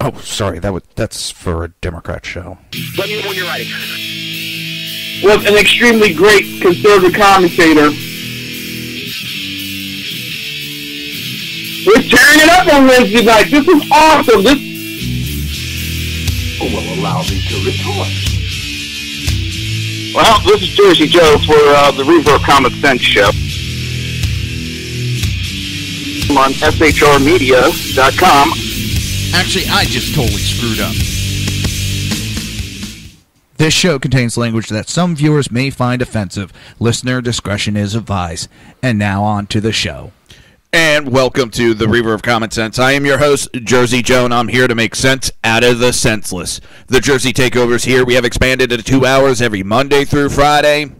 Oh, sorry. That's for a Democrat show. Let me know when you're ready. Was an extremely great conservative commentator. We're tearing it up on Wednesday night. This is awesome. This will allow me to retort. Well, this is Jersey Joe for the Reaver of Common Sense show. I'm on shrmedia.com. Actually, I just totally screwed up. This show contains language that some viewers may find offensive. Listener discretion is advised. And now on to the show. And welcome to the Reaver of Common Sense. I am your host, Jersey Joe, and I'm here to make sense out of the senseless. The Jersey Takeover's here. We have expanded to 2 hours every Monday through Friday,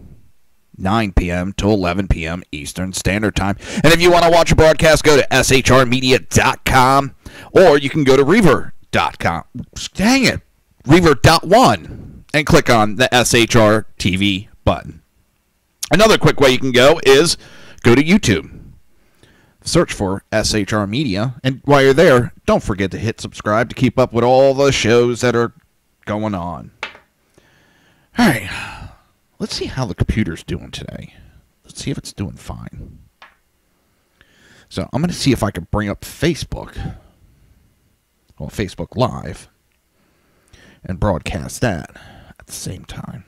9 p.m. to 11 p.m. Eastern Standard Time. And if you want to watch a broadcast, go to shrmedia.com, or you can go to reaver.com. Dang it, reaver.one, and click on the SHR TV button. Another quick way you can go is go to YouTube. Search for SHR Media, and while you're there, don't forget to hit subscribe to keep up with all the shows that are going on. All right, let's see how the computer's doing today. Let's see if it's doing fine. So I'm going to see if I can bring up Facebook, well, Facebook Live, and broadcast that at the same time.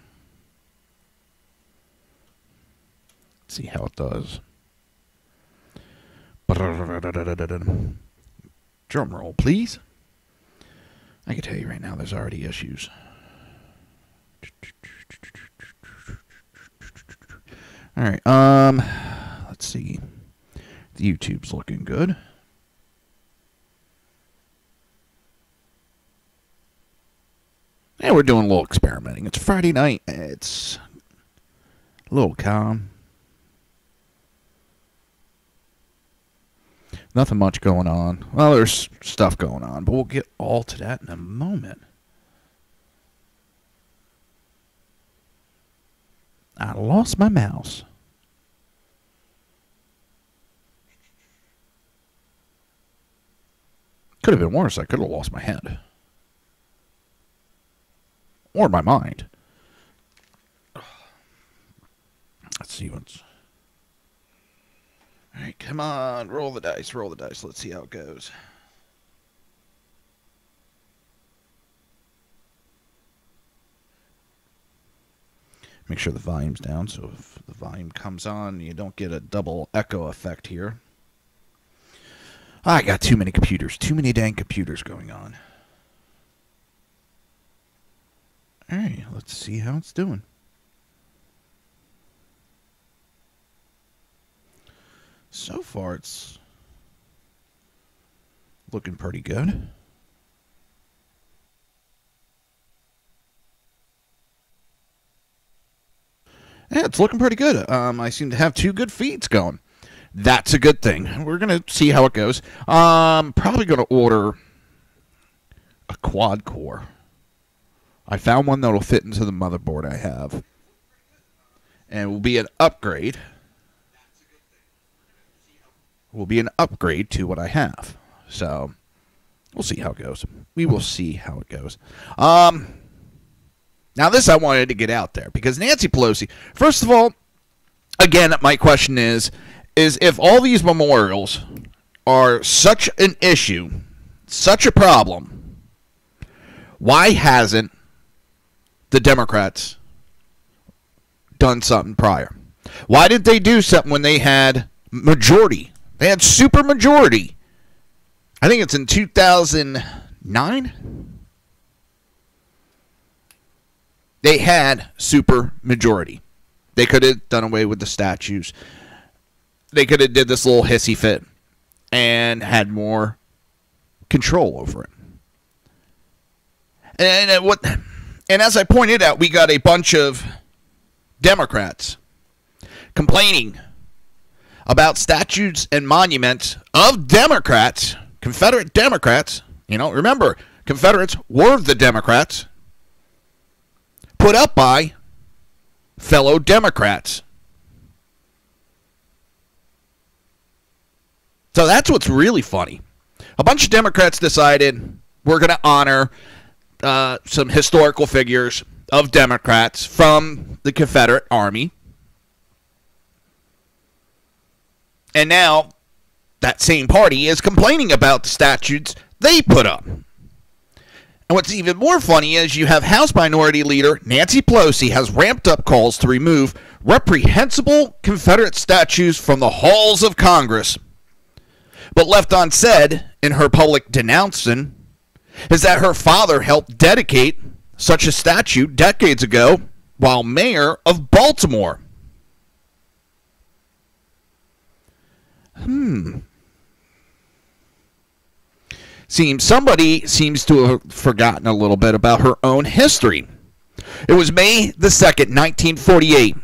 Let's see how it does. Drum roll, please. I can tell you right now, there's already issues. All right, let's see. The YouTube's looking good. Yeah, we're doing a little experimenting. It's Friday night. It's a little calm. Nothing much going on. Well, there's stuff going on, but we'll get all to that in a moment. I lost my mouse. Could have been worse. I could have lost my head. Or my mind. Let's see what's... All right, come on. Roll the dice. Roll the dice. Let's see how it goes. Make sure the volume's down, so if the volume comes on, you don't get a double echo effect here. I got too many computers. Too many dang computers going on. All right, let's see how it's doing. So far, it's looking pretty good. Yeah, it's looking pretty good. I seem to have 2 good feeds going. That's a good thing. We're going to see how it goes. Probably going to order a quad core. I found one that will fit into the motherboard I have. And it will be an upgrade. Will be an upgrade to what I have. So, we'll see how it goes. We will see how it goes. Now, this I wanted to get out there because Nancy Pelosi, first of all, again, my question is if all these memorials are such an issue, such a problem, why hasn't the Democrats done something prior? Why did they do something when they had majority? They had super majority. I think it's in 2009. They had super majority. They could have done away with the statues. They could have did this little hissy fit and had more control over it. And as I pointed out, we got a bunch of Democrats complaining about statues and monuments of Democrats, Confederate Democrats. You know, remember, Confederates were the Democrats, put up by fellow Democrats. So that's what's really funny. A bunch of Democrats decided, we're going to honor some historical figures of Democrats from the Confederate Army. And now that same party is complaining about the statutes they put up. And what's even more funny is you have House Minority Leader Nancy Pelosi has ramped up calls to remove reprehensible Confederate statues from the halls of Congress. But left unsaid in her public denouncing is that her father helped dedicate such a statue decades ago while mayor of Baltimore. Somebody seems to have forgotten a little bit about her own history. It was May the 2nd, 1948,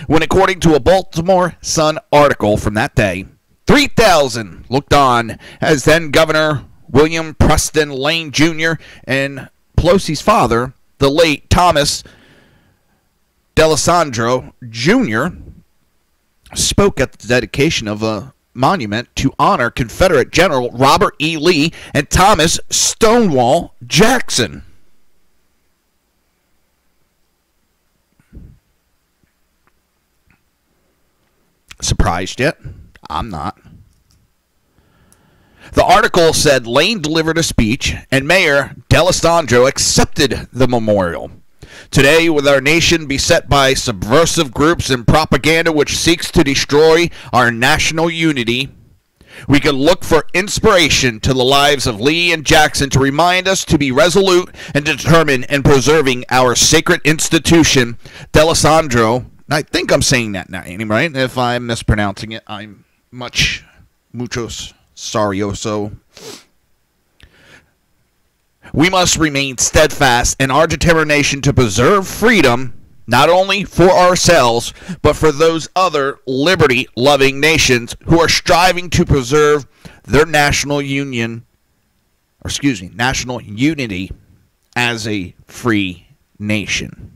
when, according to a Baltimore Sun article from that day, 3,000 looked on as then Governor William Preston Lane Jr. and Pelosi's father, the late Thomas D'Alessandro Jr., spoke at the dedication of a monument to honor Confederate General Robert E. Lee and Thomas Stonewall Jackson. Surprised yet? I'm not. The article said Lane delivered a speech and Mayor D'Alessandro accepted the memorial. Today, with our nation beset by subversive groups and propaganda which seeks to destroy our national unity, we can look for inspiration to the lives of Lee and Jackson to remind us to be resolute and determined in preserving our sacred institution. D'Alessandro, I think I'm saying that name right. If I'm mispronouncing it, I'm muchos sorrioso. We must remain steadfast in our determination to preserve freedom, not only for ourselves, but for those other liberty-loving nations who are striving to preserve their national unity as a free nation.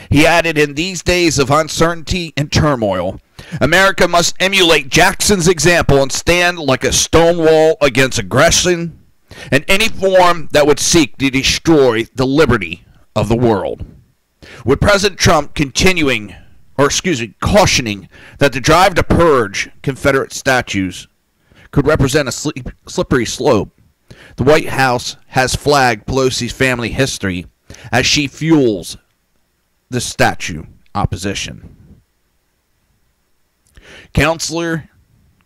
He added, in these days of uncertainty and turmoil, America must emulate Jackson's example and stand like a stone wall against aggression and any form that would seek to destroy the liberty of the world. With President Trump cautioning that the drive to purge Confederate statues could represent a slippery slope, the White House has flagged Pelosi's family history as she fuels the statue opposition. Counselor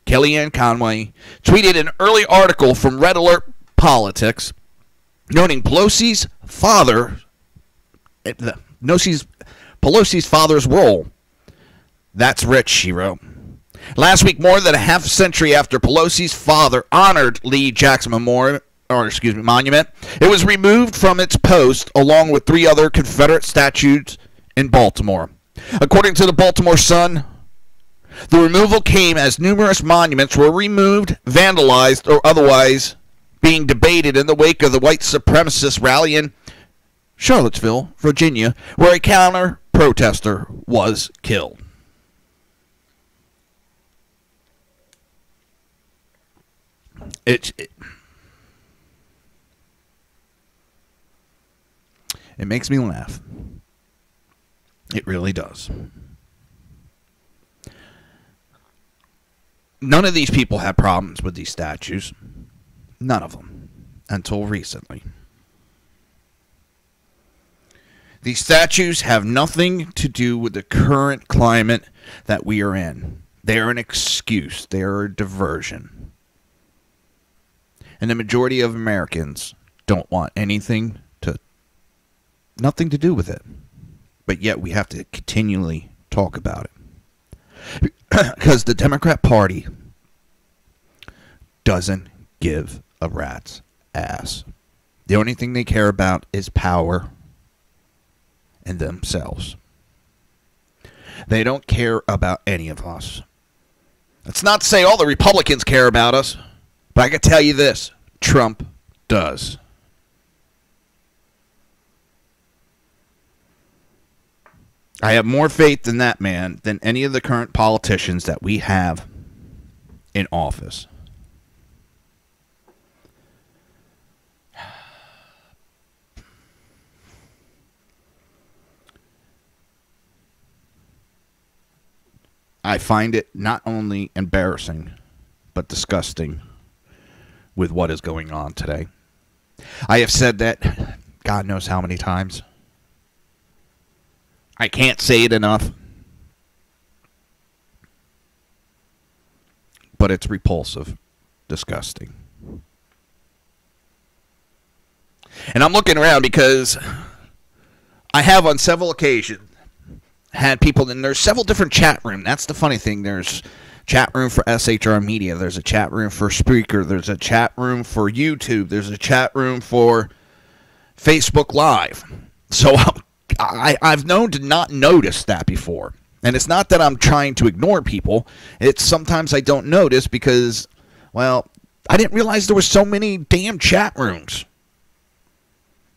Kellyanne Conway tweeted an early article from Red Alert Politics noting Pelosi's father's role. That's rich, she wrote. Last week, more than a half century after Pelosi's father honored Lee Jackson monument, it was removed from its post along with 3 other Confederate statues in Baltimore. According to the Baltimore Sun, the removal came as numerous monuments were removed, vandalized, or otherwise being debated in the wake of the white supremacist rally in Charlottesville, Virginia, where a counter-protester was killed. It makes me laugh. It really does. None of these people had problems with these statues. None of them. Until recently. These statues have nothing to do with the current climate that we are in. They are an excuse. They are a diversion. And the majority of Americans don't want nothing to do with it. But yet we have to continually talk about it. Because the Democrat Party doesn't give a rat's ass. The only thing they care about is power and themselves. They don't care about any of us. That's not to say all the Republicans care about us, but I can tell you this, Trump does. I have more faith in that man than any of the current politicians that we have in office. I find it not only embarrassing, but disgusting with what is going on today. I have said that God knows how many times. I can't say it enough. But it's repulsive, disgusting. And I'm looking around because I have on several occasions had people, and there's several different chat rooms. That's the funny thing. There's chat room for SHR Media. There's a chat room for Spreaker. There's a chat room for YouTube. There's a chat room for Facebook Live. So I've known to not notice that before. And it's not that I'm trying to ignore people. It's sometimes I don't notice because, well, I didn't realize there were so many damn chat rooms.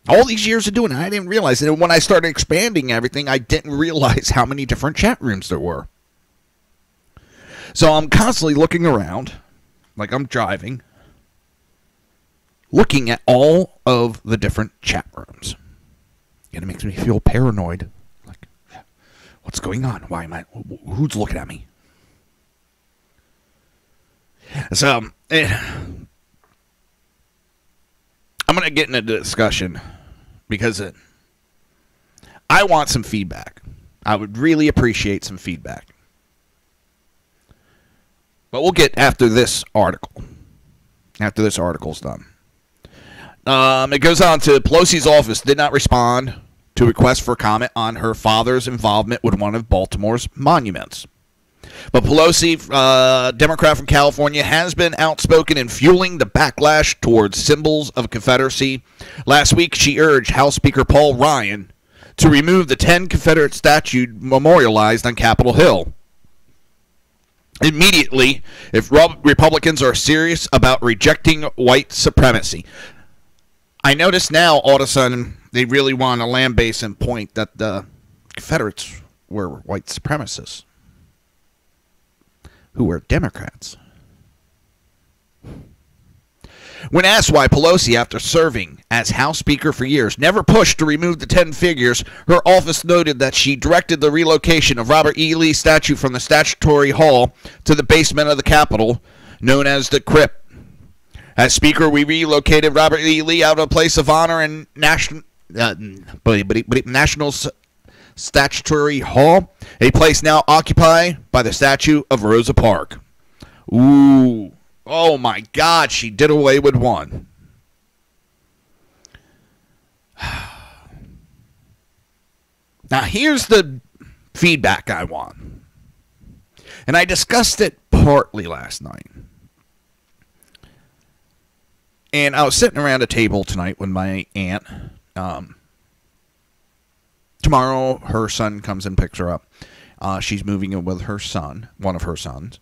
All these years of doing it, I didn't realize it. And when I started expanding everything, I didn't realize how many different chat rooms there were. So I'm constantly looking around, like I'm driving, looking at all of the different chat rooms. And it makes me feel paranoid. Like, what's going on? Why am I? Who's looking at me? So, I'm going to get into the discussion because I want some feedback. I would really appreciate some feedback. But we'll get after this article. After this article's done. It goes on to Pelosi's office did not respond to requests for comment on her father's involvement with one of Baltimore's monuments. But Pelosi, Democrat from California, has been outspoken in fueling the backlash towards symbols of Confederacy. Last week, she urged House Speaker Paul Ryan to remove the 10 Confederate statues memorialized on Capitol Hill immediately if Republicans are serious about rejecting white supremacy. I notice now, all of a sudden, they really want to lambaste and point that the Confederates were white supremacists who were Democrats. When asked why Pelosi, after serving as House Speaker for years, never pushed to remove the 10 figures, her office noted that she directed the relocation of Robert E. Lee's statue from the Statutory Hall to the basement of the Capitol, known as the Crypt. As Speaker, we relocated Robert E. Lee out of a place of honor in National Statutory Hall, a place now occupied by the statue of Rosa Parks. Ooh. Oh my God, she did away with one. Now here's the feedback I want. And I discussed it partly last night. And I was sitting around a table tonight with my aunt. Tomorrow, her son comes and picks her up. She's moving in with her son, one of her sons,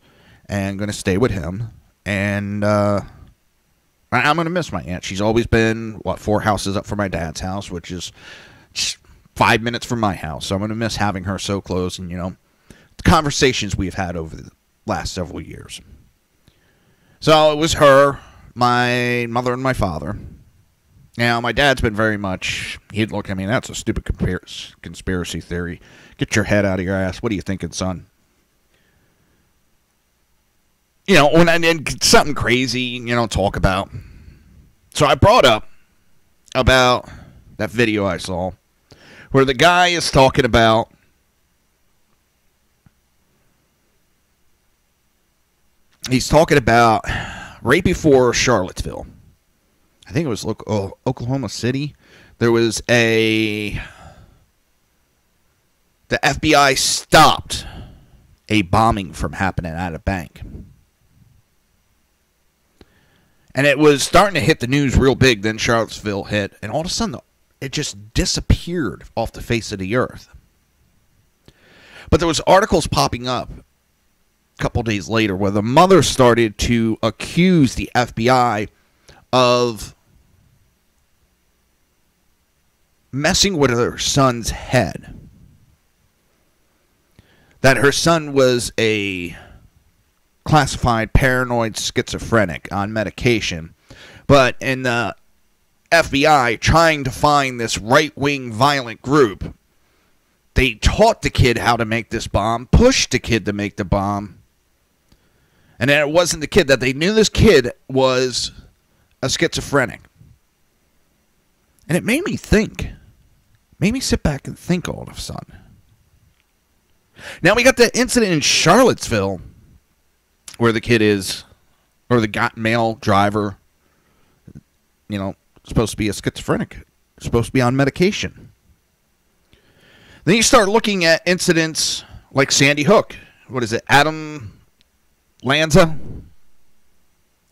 and going to stay with him. And I'm going to miss my aunt. She's always been, 4 houses up from my dad's house, which is 5 minutes from my house. So I'm going to miss having her so close and, the conversations we've had over the last several years. So it was her, my mother, and my father. Now, my dad's been very much, he'd look at me, that's a stupid conspiracy theory. Get your head out of your ass. What are you thinking, son? When I did something crazy, talk about. So I brought up about that video I saw where the guy is talking about right before Charlottesville. I think it was Oklahoma City. There was the FBI stopped a bombing from happening at a bank. And it was starting to hit the news real big. Then Charlottesville hit. And all of a sudden, it just disappeared off the face of the earth. But there was articles popping up a couple days later where the mother started to accuse the FBI of messing with her son's head. That her son was a classified paranoid schizophrenic on medication, but in the FBI trying to find this right-wing violent group they taught the kid how to make this bomb, pushed the kid to make the bomb. And then it wasn't the kid, that they knew this kid was a schizophrenic. And it made me think. Made me sit back and think all of a sudden. Now we got the incident in Charlottesville where the kid is, or the male driver, supposed to be a schizophrenic, supposed to be on medication. Then you start looking at incidents like Sandy Hook. What is it? Adam Lanza?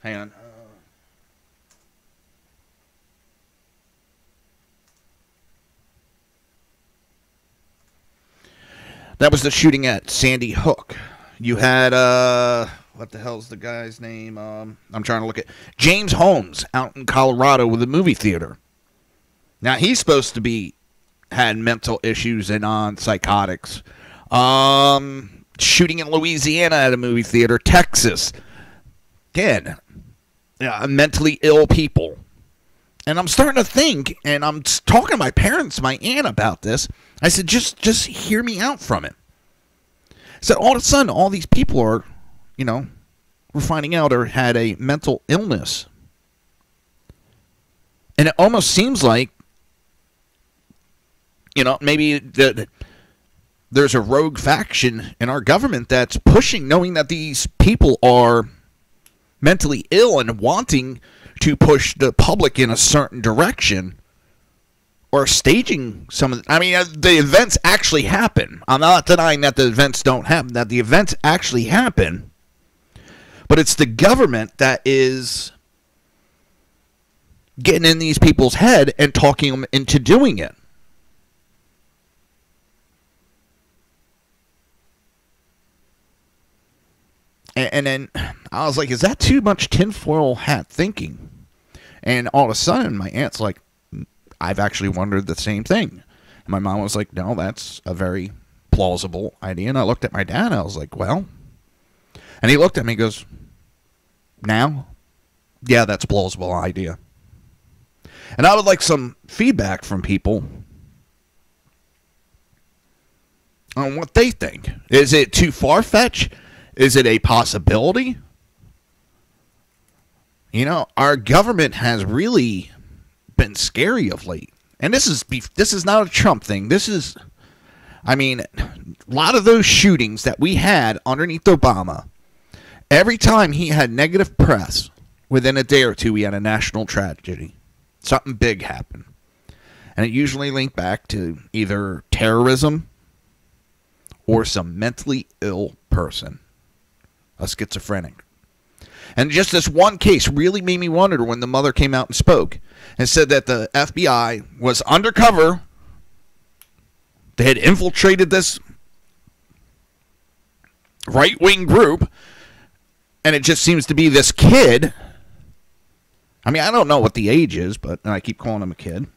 Hang on. That was the shooting at Sandy Hook. You had, what the hell's the guy's name? I'm trying to look at James Holmes out in Colorado with a movie theater. Now, he's supposed to be, had mental issues and on psychotics. Shooting in Louisiana at a movie theater. Texas. Again, mentally ill people. And I'm starting to think, and I'm talking to my parents, my aunt, about this. I said, just hear me out from it. I said, all of a sudden, all these people are, we're finding out or had a mental illness. And it almost seems like, maybe there's a rogue faction in our government that's pushing, knowing that these people are mentally ill and wanting to push the public in a certain direction, or staging some of the events actually happen. I'm not denying that the events don't happen, that the events actually happen, but it's the government that is getting in these people's head and talking them into doing it. And then I was like, is that too much tinfoil hat thinking? And all of a sudden, my aunt's like, I've actually wondered the same thing. And my mom was like, no, that's a very plausible idea. And I looked at my dad, and I was like, well. And he looked at me and goes, now? Yeah, that's a plausible idea. And I would like some feedback from people on what they think. Is it too far-fetched? Is it a possibility? Our government has really been scary of late. And this is not a Trump thing. This is, a lot of those shootings that we had underneath Obama, every time he had negative press, within a day or two, we had a national tragedy. Something big happened. And it usually linked back to either terrorism or some mentally ill person. A schizophrenic. And just this one case really made me wonder when the mother came out and spoke and said that the FBI was undercover. They had infiltrated this right-wing group, and it just seems to be this kid. I don't know what the age is, but I keep calling him a kid.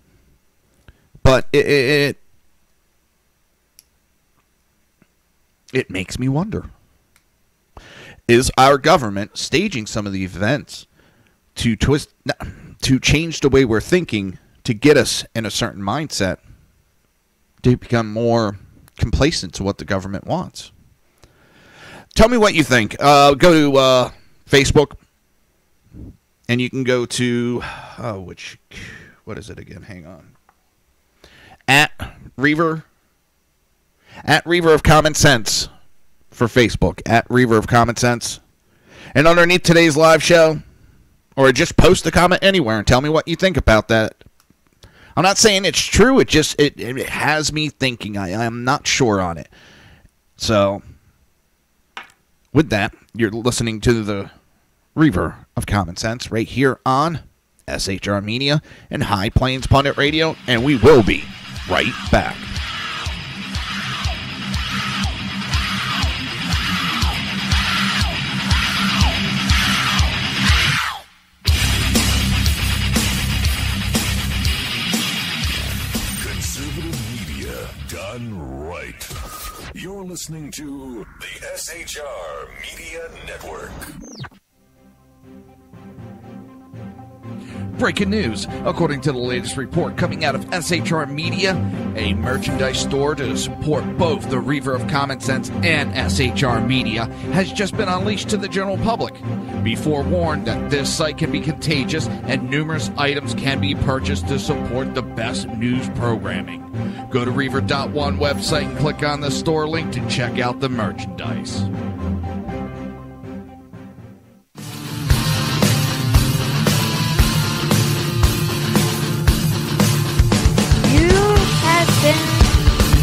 But it makes me wonder. Is our government staging some of the events to change the way we're thinking, to get us in a certain mindset, to become more complacent to what the government wants? Tell me what you think. Go to Facebook, and you can go to what is it again? Hang on. At Reaver of Common Sense. For Facebook, at Reaver of Common Sense. And underneath today's live show, or just post a comment anywhere and tell me what you think about that. I'm not saying it's true, it has me thinking. I'm not sure on it. So, with that, you're listening to the Reaver of Common Sense right here on SHR Media and High Plains Pundit Radio, and we will be right back. You're listening to the SHR Media Network. Breaking news. According to the latest report coming out of SHR Media, a merchandise store to support both the Reaver of Common Sense and SHR Media has just been unleashed to the general public. Be forewarned that this site can be contagious and numerous items can be purchased to support the best news programming. Go to Reaver.one website and click on the store link to check out the merchandise.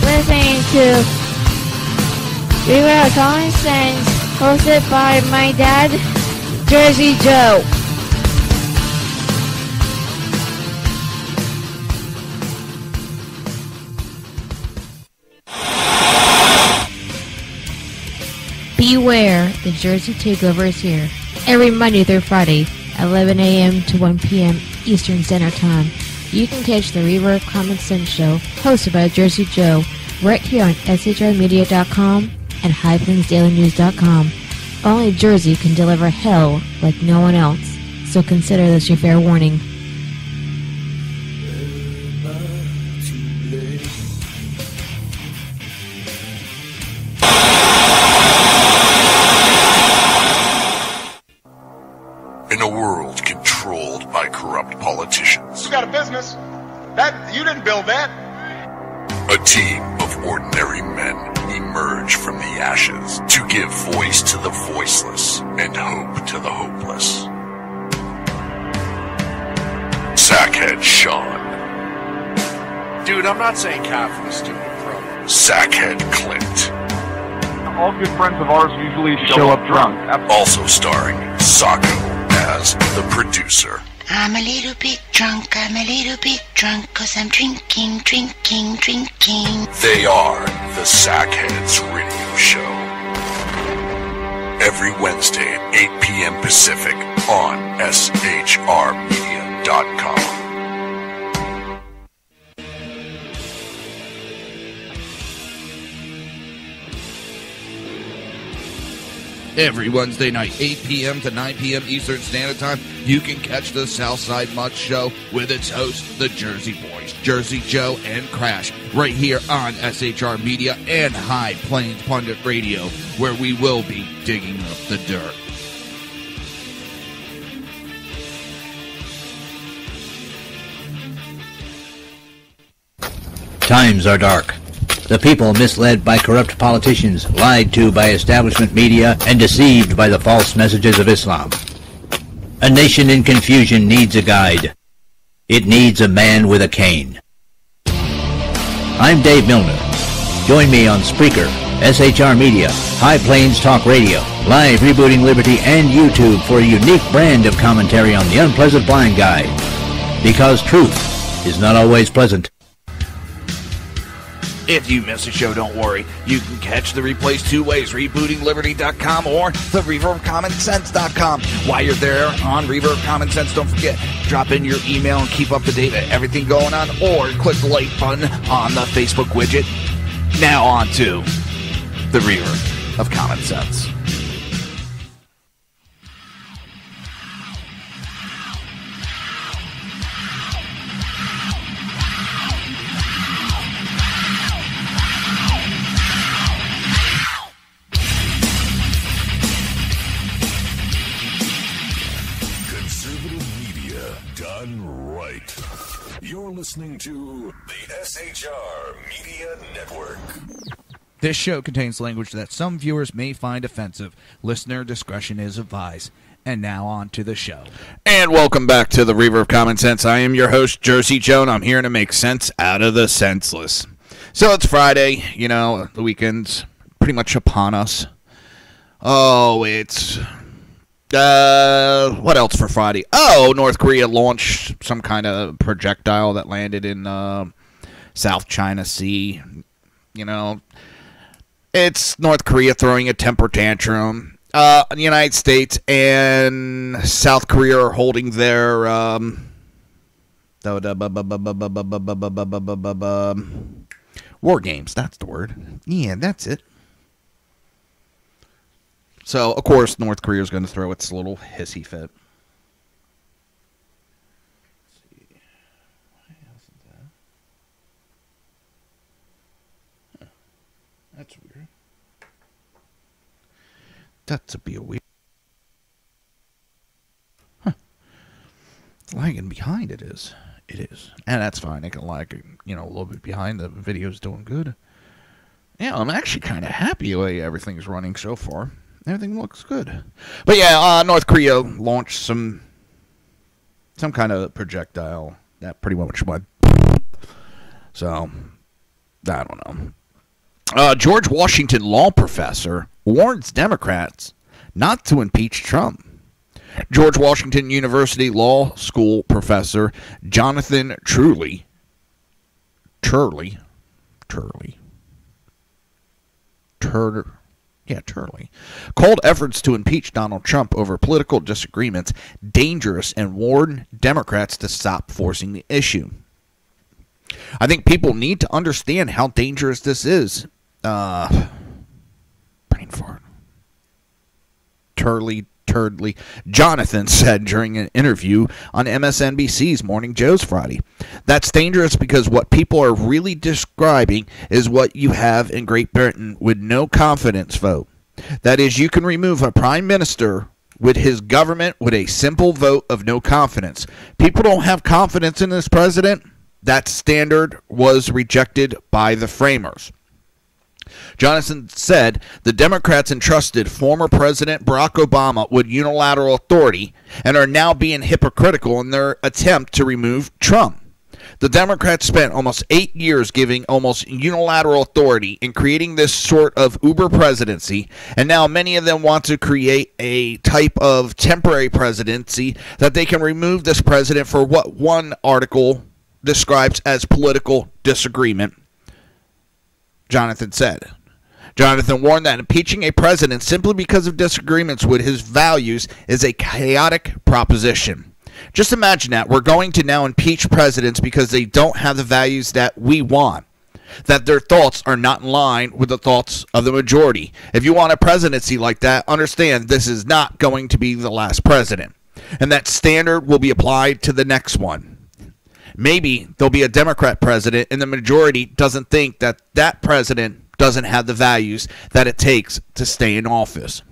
Listening to Reaver of Common Sense, hosted by my dad, Jersey Joe. Beware, the Jersey Takeover is here. Every Monday through Friday, 11 a.m. to 1 p.m. Eastern Standard Time. You can catch the Reaver of Common Sense show, hosted by Jersey Joe, right here on shrmedia.com and highplainsdailynews.com. Only Jersey can deliver hell like no one else, so consider this your fair warning. In a world controlled by corrupt politicians, You got a business. That you didn't build that. a team of ordinary men emerge from the ashes to give voice to the voiceless and hope to the hopeless. Sackhead Sean. Dude, I'm not saying Catholic, stupid bro. Sackhead Clint. All good friends of ours usually show up drunk. Also starring Sacco as the producer. I'm a little bit drunk, 'cause I'm drinking. They are the Sackheads Radio Show. Every Wednesday at 8 p.m. Pacific on shrmedia.com. Every Wednesday night, 8 p.m. to 9 p.m. Eastern Standard Time, you can catch the Southside Mutt Show with its hosts, the Jersey Boys, Jersey Joe and Crash, right here on SHR Media and High Plains Pundit Radio, where we will be digging up the dirt. Times are dark. The people misled by corrupt politicians, lied to by establishment media, and deceived by the false messages of Islam. A nation in confusion needs a guide. It needs a man with a cane. I'm Dave Milner. Join me on Spreaker, SHR Media, High Plains Talk Radio, Live Rebooting Liberty, and YouTube for a unique brand of commentary on the unpleasant blind guide. Because truth is not always pleasant. If you miss a show, don't worry. You can catch the replays two ways, rebootingliberty.com or the reaverofcommonsense.com. While you're there on Reaver of Common Sense, don't forget, drop in your email and keep up to date with everything going on, or click the like button on the Facebook widget. Now on to the Reaver of Common Sense. You're listening to the SHR Media Network. This show contains language that some viewers may find offensive. Listener discretion is advised. And now on to the show. And welcome back to the Reaver of Common Sense. I am your host, Jersey Joe, and I'm here to make sense out of the senseless. So it's Friday, you know, the weekend's pretty much upon us. Oh, it's... what else for Friday? Oh, North Korea launched some kind of projectile that landed in South China Sea. You know, it's North Korea throwing a temper tantrum. The United States and South Korea are holding their war games. That's the word. Yeah, that's it. So, of course, North Korea is going to throw its little hissy fit. That's weird. That's a bit weird. Huh. Lagging behind it is. It is. And that's fine. It can lag, a little bit behind. The video's doing good. Yeah, I'm actually kind of happy the way everything's running so far. Everything looks good. But yeah, North Korea launched some kind of projectile that pretty much went. So, I don't know. George Washington law professor warns Democrats not to impeach Trump. George Washington University Law School professor Jonathan Turley called efforts to impeach Donald Trump over political disagreements dangerous and warned Democrats to stop forcing the issue. I think people need to understand how dangerous this is. Brain fart. Jonathan said during an interview on MSNBC's Morning Joe's Friday. That's dangerous because what people are really describing is what you have in Great Britain with no confidence vote. That is, you can remove a prime minister with his government with a simple vote of no confidence. People don't have confidence in this president. That standard was rejected by the framers. Jonathan said the Democrats entrusted former President Barack Obama with unilateral authority and are now being hypocritical in their attempt to remove Trump. The Democrats spent almost 8 years giving almost unilateral authority in creating this sort of uber presidency, and now many of them want to create a type of temporary presidency that they can remove this president for what one article describes as political disagreement. Jonathan said. Jonathan warned that impeaching a president simply because of disagreements with his values is a chaotic proposition. Just imagine that. We're going to now impeach presidents because they don't have the values that we want, that their thoughts are not in line with the thoughts of the majority. If you want a presidency like that, understand this is not going to be the last president, and that standard will be applied to the next one. Maybe there'll be a Democrat president and the majority doesn't think that that president doesn't have the values that it takes to stay in office.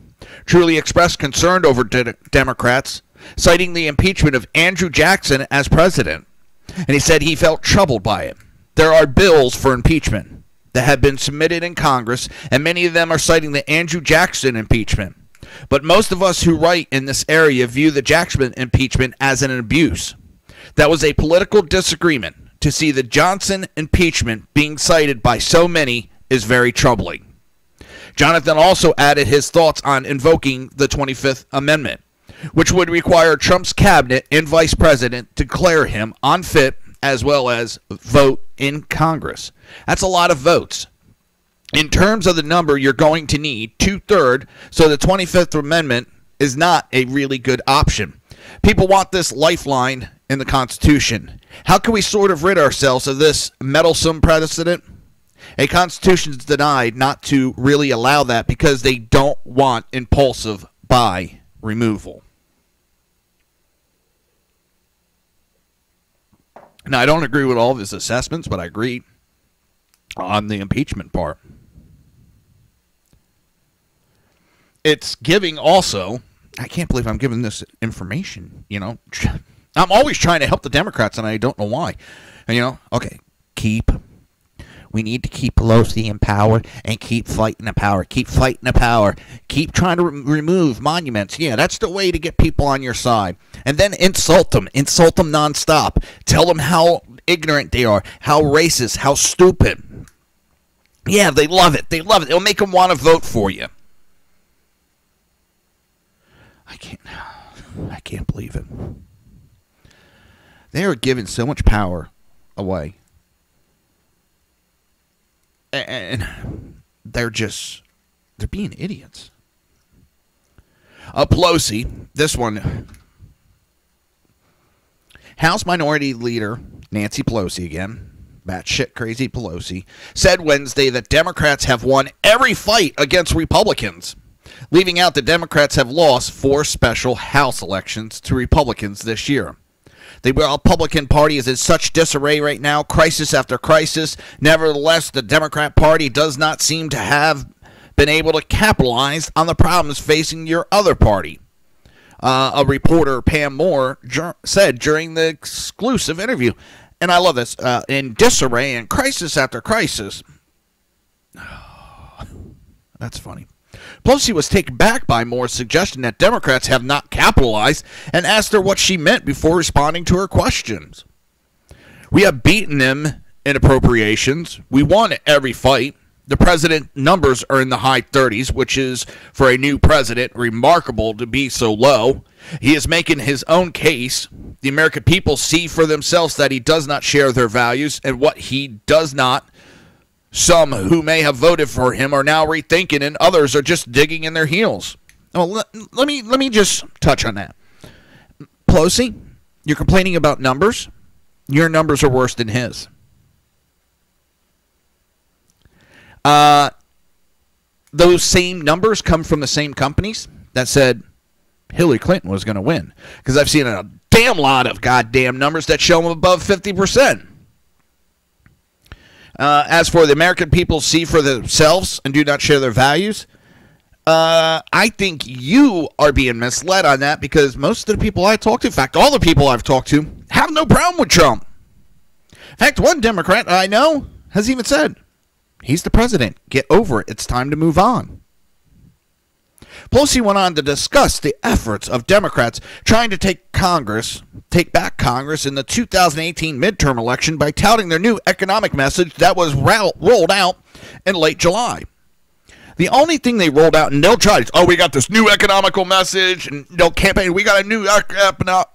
Truly expressed concern over Democrats, citing the impeachment of Andrew Jackson as president. And he said he felt troubled by it. There are bills for impeachment that have been submitted in Congress, and many of them are citing the Andrew Jackson impeachment. But most of us who write in this area view the Jackson impeachment as an abuse. That was a political disagreement. To see the Johnson impeachment being cited by so many is very troubling. Jonathan also added his thoughts on invoking the 25th Amendment, which would require Trump's cabinet and vice president to declare him unfit as well as vote in Congress. That's a lot of votes. In terms of the number you're going to need, 2/3, so the 25th Amendment is not a really good option. People want this lifeline in the Constitution. How can we sort of rid ourselves of this meddlesome precedent? A Constitution is denied not to really allow that because they don't want impulsive by removal. Now, I don't agree with all of his assessments, but I agree on the impeachment part. It's giving also, I can't believe I'm giving this information, I'm always trying to help the Democrats, and I don't know why. And, okay, we need to keep Pelosi in power and keep fighting the power. Keep fighting the power. Keep trying to remove monuments. Yeah, that's the way to get people on your side. And then insult them. Insult them nonstop. Tell them how ignorant they are, how racist, how stupid. Yeah, they love it. They love it. It'll make them want to vote for you. I can't believe it. They are giving so much power away. And they're being idiots. Pelosi, this one. House Minority Leader Nancy Pelosi again, batshit crazy Pelosi, said Wednesday that Democrats have won every fight against Republicans, leaving out that Democrats have lost 4 special House elections to Republicans this year. The Republican Party is in such disarray right now, crisis after crisis. Nevertheless, the Democrat Party does not seem to have been able to capitalize on the problems facing your other party. A reporter, Pam Moore, said during the exclusive interview. And I love this. In disarray and crisis after crisis. That's funny. Pelosi was taken back by Moore's suggestion that Democrats have not capitalized and asked her what she meant before responding to her questions. We have beaten them in appropriations. We won every fight. The president numbers are in the high 30s, which is, for a new president, remarkable to be so low. He is making his own case. The American people see for themselves that he does not share their values, and what he does not. Some who may have voted for him are now rethinking, and others are just digging in their heels. Oh, let me just touch on that. Pelosi, you're complaining about numbers. Your numbers are worse than his. Those same numbers come from the same companies that said Hillary Clinton was going to win. Because I've seen a damn lot of goddamn numbers that show them above 50%. As for the American people see for themselves and do not share their values, I think you are being misled on that because most of the people I talk to, in fact, all the people I've talked to, have no problem with Trump. In fact, one Democrat I know has even said, he's the president. Get over it. It's time to move on. Pelosi went on to discuss the efforts of Democrats trying to take back Congress in the 2018 midterm election by touting their new economic message that was rolled out in late July. The only thing they rolled out, and they'll try to, we got this new economical message, and they'll campaign, we got a new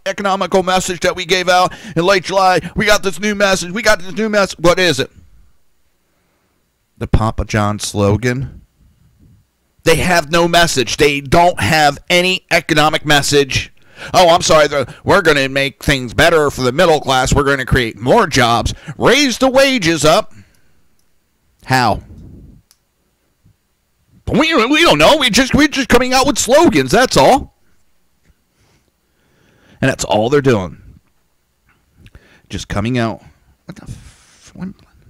economical message that we gave out in late July. We got this new message. What is it? The Papa John slogan. They have no message. They don't have any economic message. Oh, I'm sorry. We're going to make things better for the middle class. We're going to create more jobs. Raise the wages up. How? We don't know. We're just coming out with slogans. That's all. And that's all they're doing. Just coming out.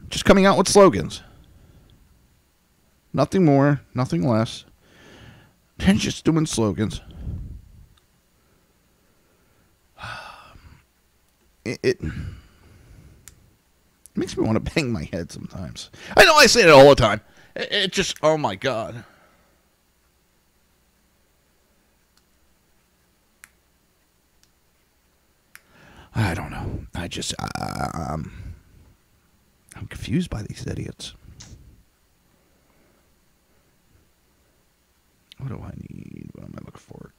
Just coming out with slogans. Nothing more, nothing less. They're just doing slogans. It makes me want to bang my head sometimes. I know I say it all the time. It just, oh my God. I don't know. I'm confused by these idiots. What do I need? What am I looking for?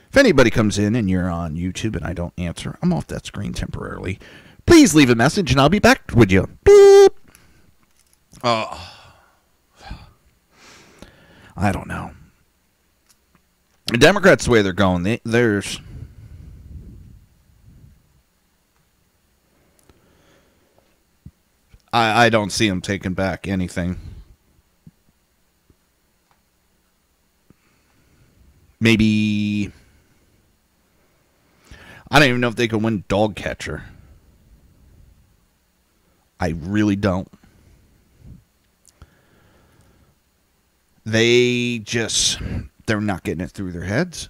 If anybody comes in and you're on YouTube and I don't answer, I'm off that screen temporarily. Please leave a message and I'll be back with you. Boop. Oh. I don't know. The Democrats, the way they're going, I don't see them taking back anything. Maybe, I don't even know if they can win dog catcher. I really don't. They're not getting it through their heads.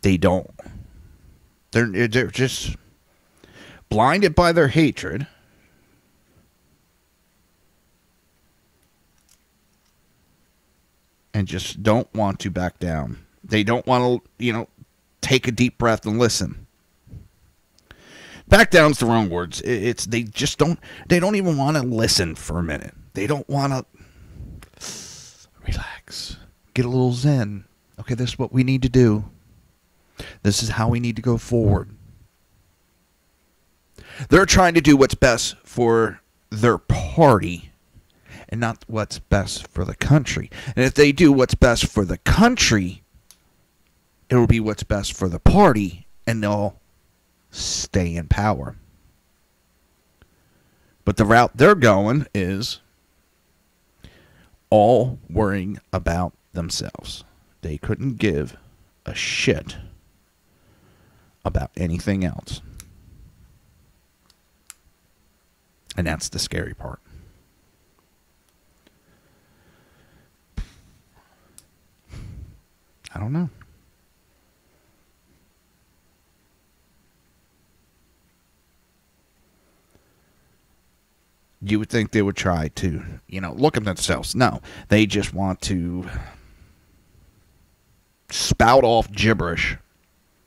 They don't. They're just blinded by their hatred. And just don't want to back down. They don't want to, take a deep breath and listen. Back down's the wrong words. They don't even want to listen for a minute. They don't want to relax. Get a little zen. Okay, this is what we need to do. This is how we need to go forward. They're trying to do what's best for their party and not what's best for the country. And if they do what's best for the country, it will be what's best for the party, and they'll stay in power. But the route they're going is all worrying about themselves. they couldn't give a shit about anything else. And that's the scary part. I don't know. You would think they would try to, look at themselves. No, they just want to spout off gibberish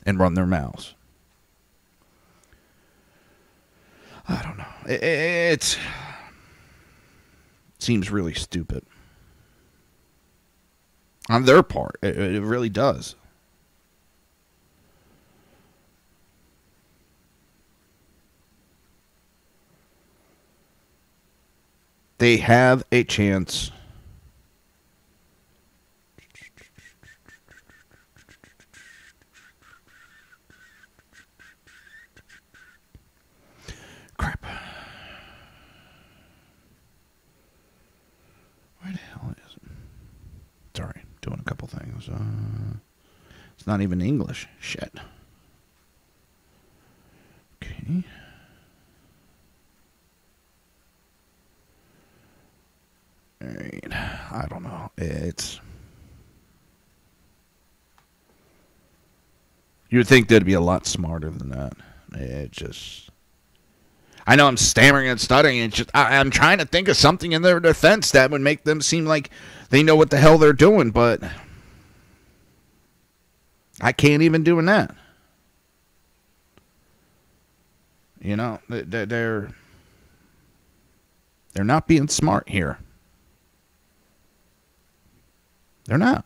and run their mouths. I don't know. It seems really stupid. On their part, it really does. They have a chance. Crap. Where the hell is it? Sorry, doing a couple things. It's not even English. Shit. Okay. Alright. I don't know. You would think they'd be a lot smarter than that. I know I'm stammering and stuttering, and I'm trying to think of something in their defense that would make them seem like they know what the hell they're doing, but I can't even do that. They're not being smart here. They're not.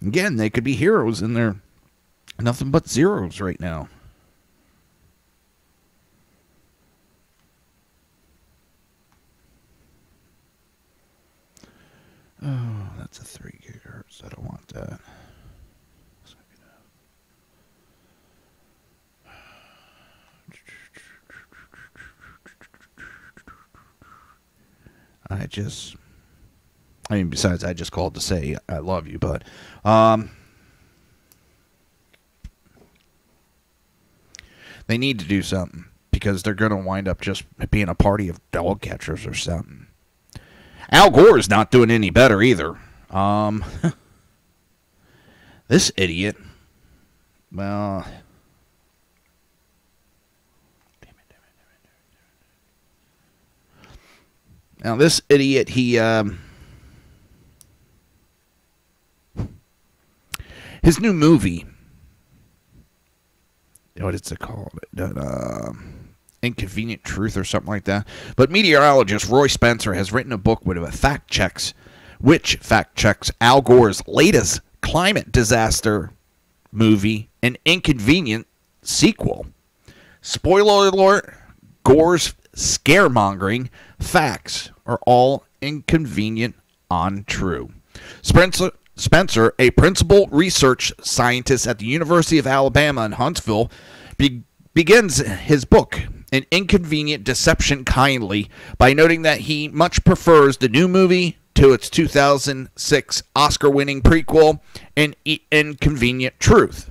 Again, they could be heroes, and they're nothing but zeros right now. Oh, that's a 3 gigahertz. I don't want that. Besides, I just called to say I love you, but they need to do something, because they're going to wind up just being a party of dog catchers or something. Al Gore's not doing any better either. This idiot, well, now this idiot, his new movie, what is it called? Inconvenient Truth or something like that. But meteorologist Roy Spencer has written a book which fact checks Al Gore's latest climate disaster movie, An Inconvenient Sequel. Spoiler alert, Gore's scaremongering facts are all inconvenient, untrue. Spencer, a principal research scientist at the University of Alabama in Huntsville, begins his book, An Inconvenient Deception, kindly by noting that he much prefers the new movie to its 2006 Oscar-winning prequel, An Inconvenient Truth.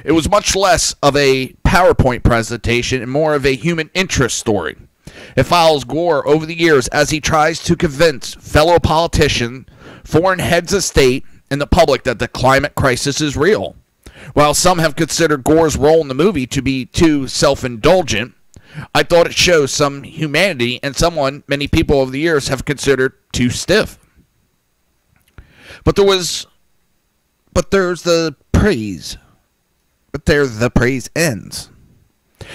It was much less of a PowerPoint presentation and more of a human interest story. It follows Gore over the years as he tries to convince fellow politicians, foreign heads of state, and the public that the climate crisis is real. While some have considered Gore's role in the movie to be too self-indulgent, I thought it shows some humanity and someone many people over the years have considered too stiff. But there's the praise. But there the praise ends.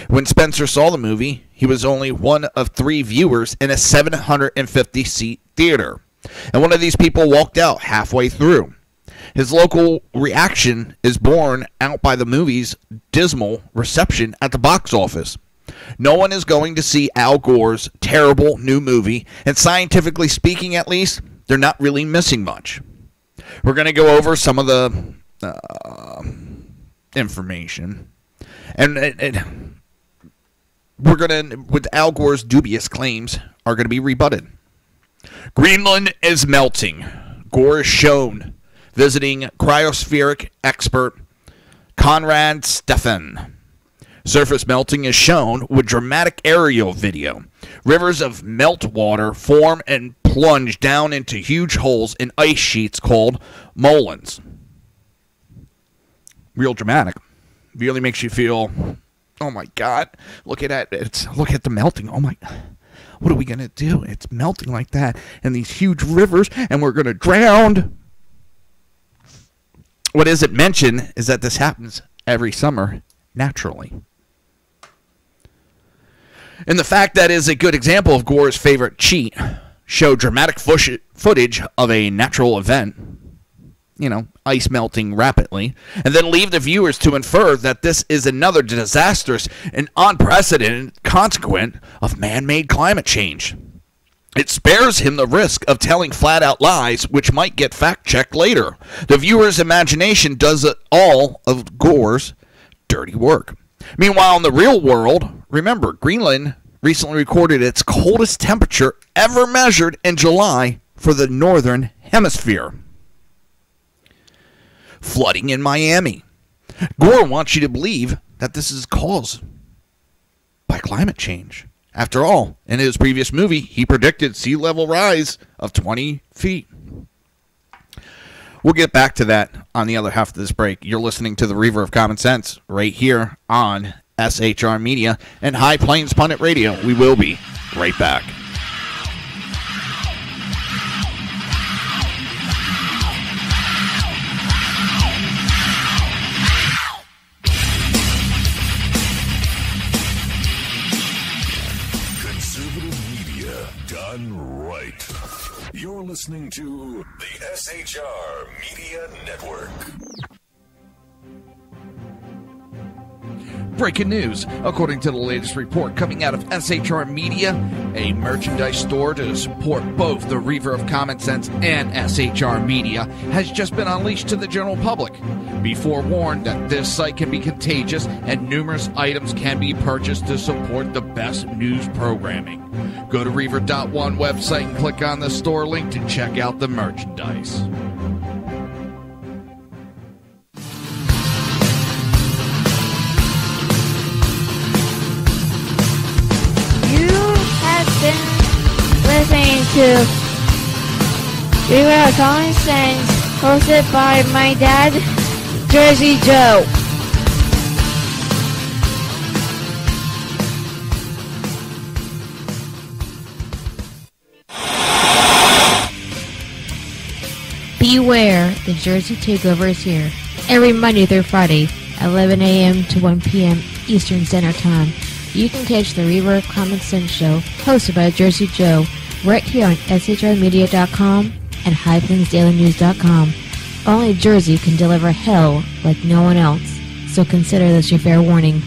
When Spencer saw the movie, he was only one of 3 viewers in a 750-seat theater. And one of these people walked out halfway through. His local reaction is borne out by the movie's dismal reception at the box office. No one is going to see Al Gore's terrible new movie, and scientifically speaking at least, they're not really missing much. We're going to go over some of the information, and we're going to, with Al Gore's dubious claims, are going to be rebutted. Greenland is melting. Gore is shown visiting cryospheric expert Conrad Stephan. Surface melting is shown with dramatic aerial video. Rivers of meltwater form and plunge down into huge holes in ice sheets called molens. Real dramatic. Really makes you feel, oh my God, look at it. Look at the melting. Oh my, what are we going to do? It's melting like that in these huge rivers and we're going to drown. What isn't mentioned is that this happens every summer naturally. And the fact that is a good example of Gore's favorite cheat, show dramatic footage of a natural event, ice melting rapidly, and then leave the viewers to infer that this is another disastrous and unprecedented consequence of man-made climate change. It spares him the risk of telling flat-out lies, which might get fact-checked later. The viewer's imagination does all of Gore's dirty work. Meanwhile, in the real world, remember, Greenland recently recorded its coldest temperature ever measured in July for the northern hemisphere. Flooding in Miami. Gore wants you to believe that this is caused by climate change. After all, in his previous movie, he predicted sea level rise of 20 feet. We'll get back to that on the other half of this break. You're listening to the Reaver of Common Sense right here on SHR Media and High Plains Pundit Radio. We will be right back. You're listening to the SHR Media Network. Breaking news. According to the latest report coming out of SHR Media, a merchandise store to support both the Reaver of Common Sense and SHR Media has just been unleashed to the general public. Be forewarned that this site can be contagious and numerous items can be purchased to support the best news programming. Go to Reaver.one website and click on the store link to check out the merchandise. Listening to Reaver of Common Sense, hosted by my dad, Jersey Joe. Beware, the Jersey Takeover is here. Every Monday through Friday, 11 a.m. to 1 p.m. Eastern Standard Time. You can catch the Reaver of Common Sense show, hosted by Jersey Joe, right here on shrmedia.com and highplainsdailynews.com. Only Jersey can deliver hell like no one else, so consider this your fair warning.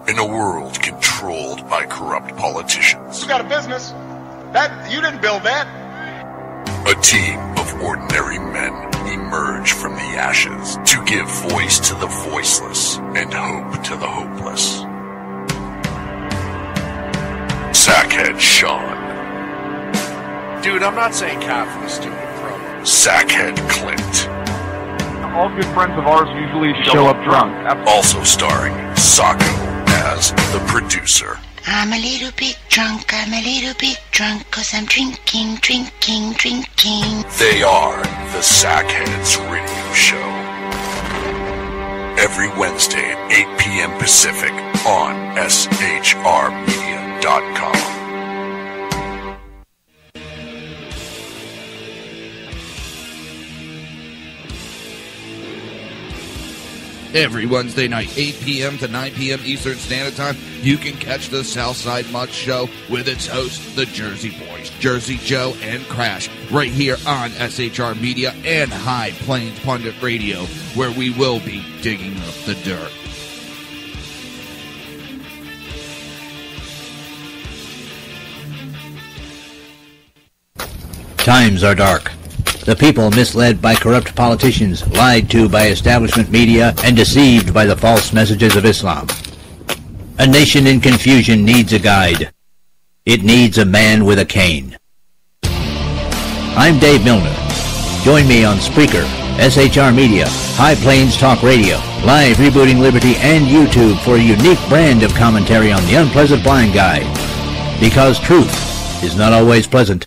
In a world controlled by corrupt politicians, You got a business. That you didn't build that. a team of ordinary men emerge from the ashes to give voice to the voiceless and hope to the hopeless. Sackhead Sean, Dude, I'm not saying calf for the stupid pro. Sackhead Clint, All good friends of ours usually show up drunk. also starring Sacco as the producer. I'm a little bit drunk, 'cause I'm drinking. They are the Sackheads Radio Show. Every Wednesday at 8 p.m. Pacific on shrmedia.com. Every Wednesday night, 8 p.m. to 9 p.m. Eastern Standard Time, you can catch the Southside Mutt Show with its hosts, the Jersey Boys, Jersey Joe and Crash, right here on SHR Media and High Plains Pundit Radio, where we will be digging up the dirt. Times are dark. The people misled by corrupt politicians, lied to by establishment media, and deceived by the false messages of Islam. A nation in confusion needs a guide. It needs a man with a cane. I'm Dave Milner. Join me on Spreaker, SHR Media, High Plains Talk Radio, Live Rebooting Liberty, and YouTube for a unique brand of commentary on the unpleasant blind guide. Because truth is not always pleasant.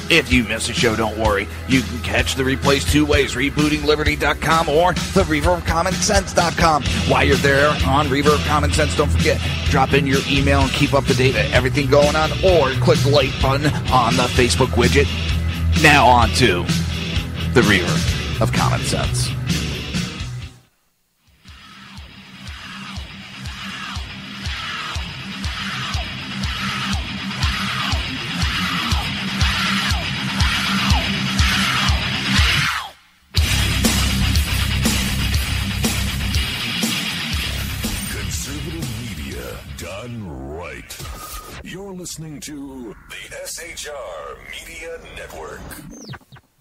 If you miss a show, don't worry. You can catch the replays two ways, rebootingliberty.com or the Reaver of Common Sense.com. While you're there on Reaver of Common Sense, don't forget, drop in your email and keep up to date with everything going on, or click the like button on the Facebook widget. Now on to the Reaver of Common Sense. You're listening to the SHR Media Network.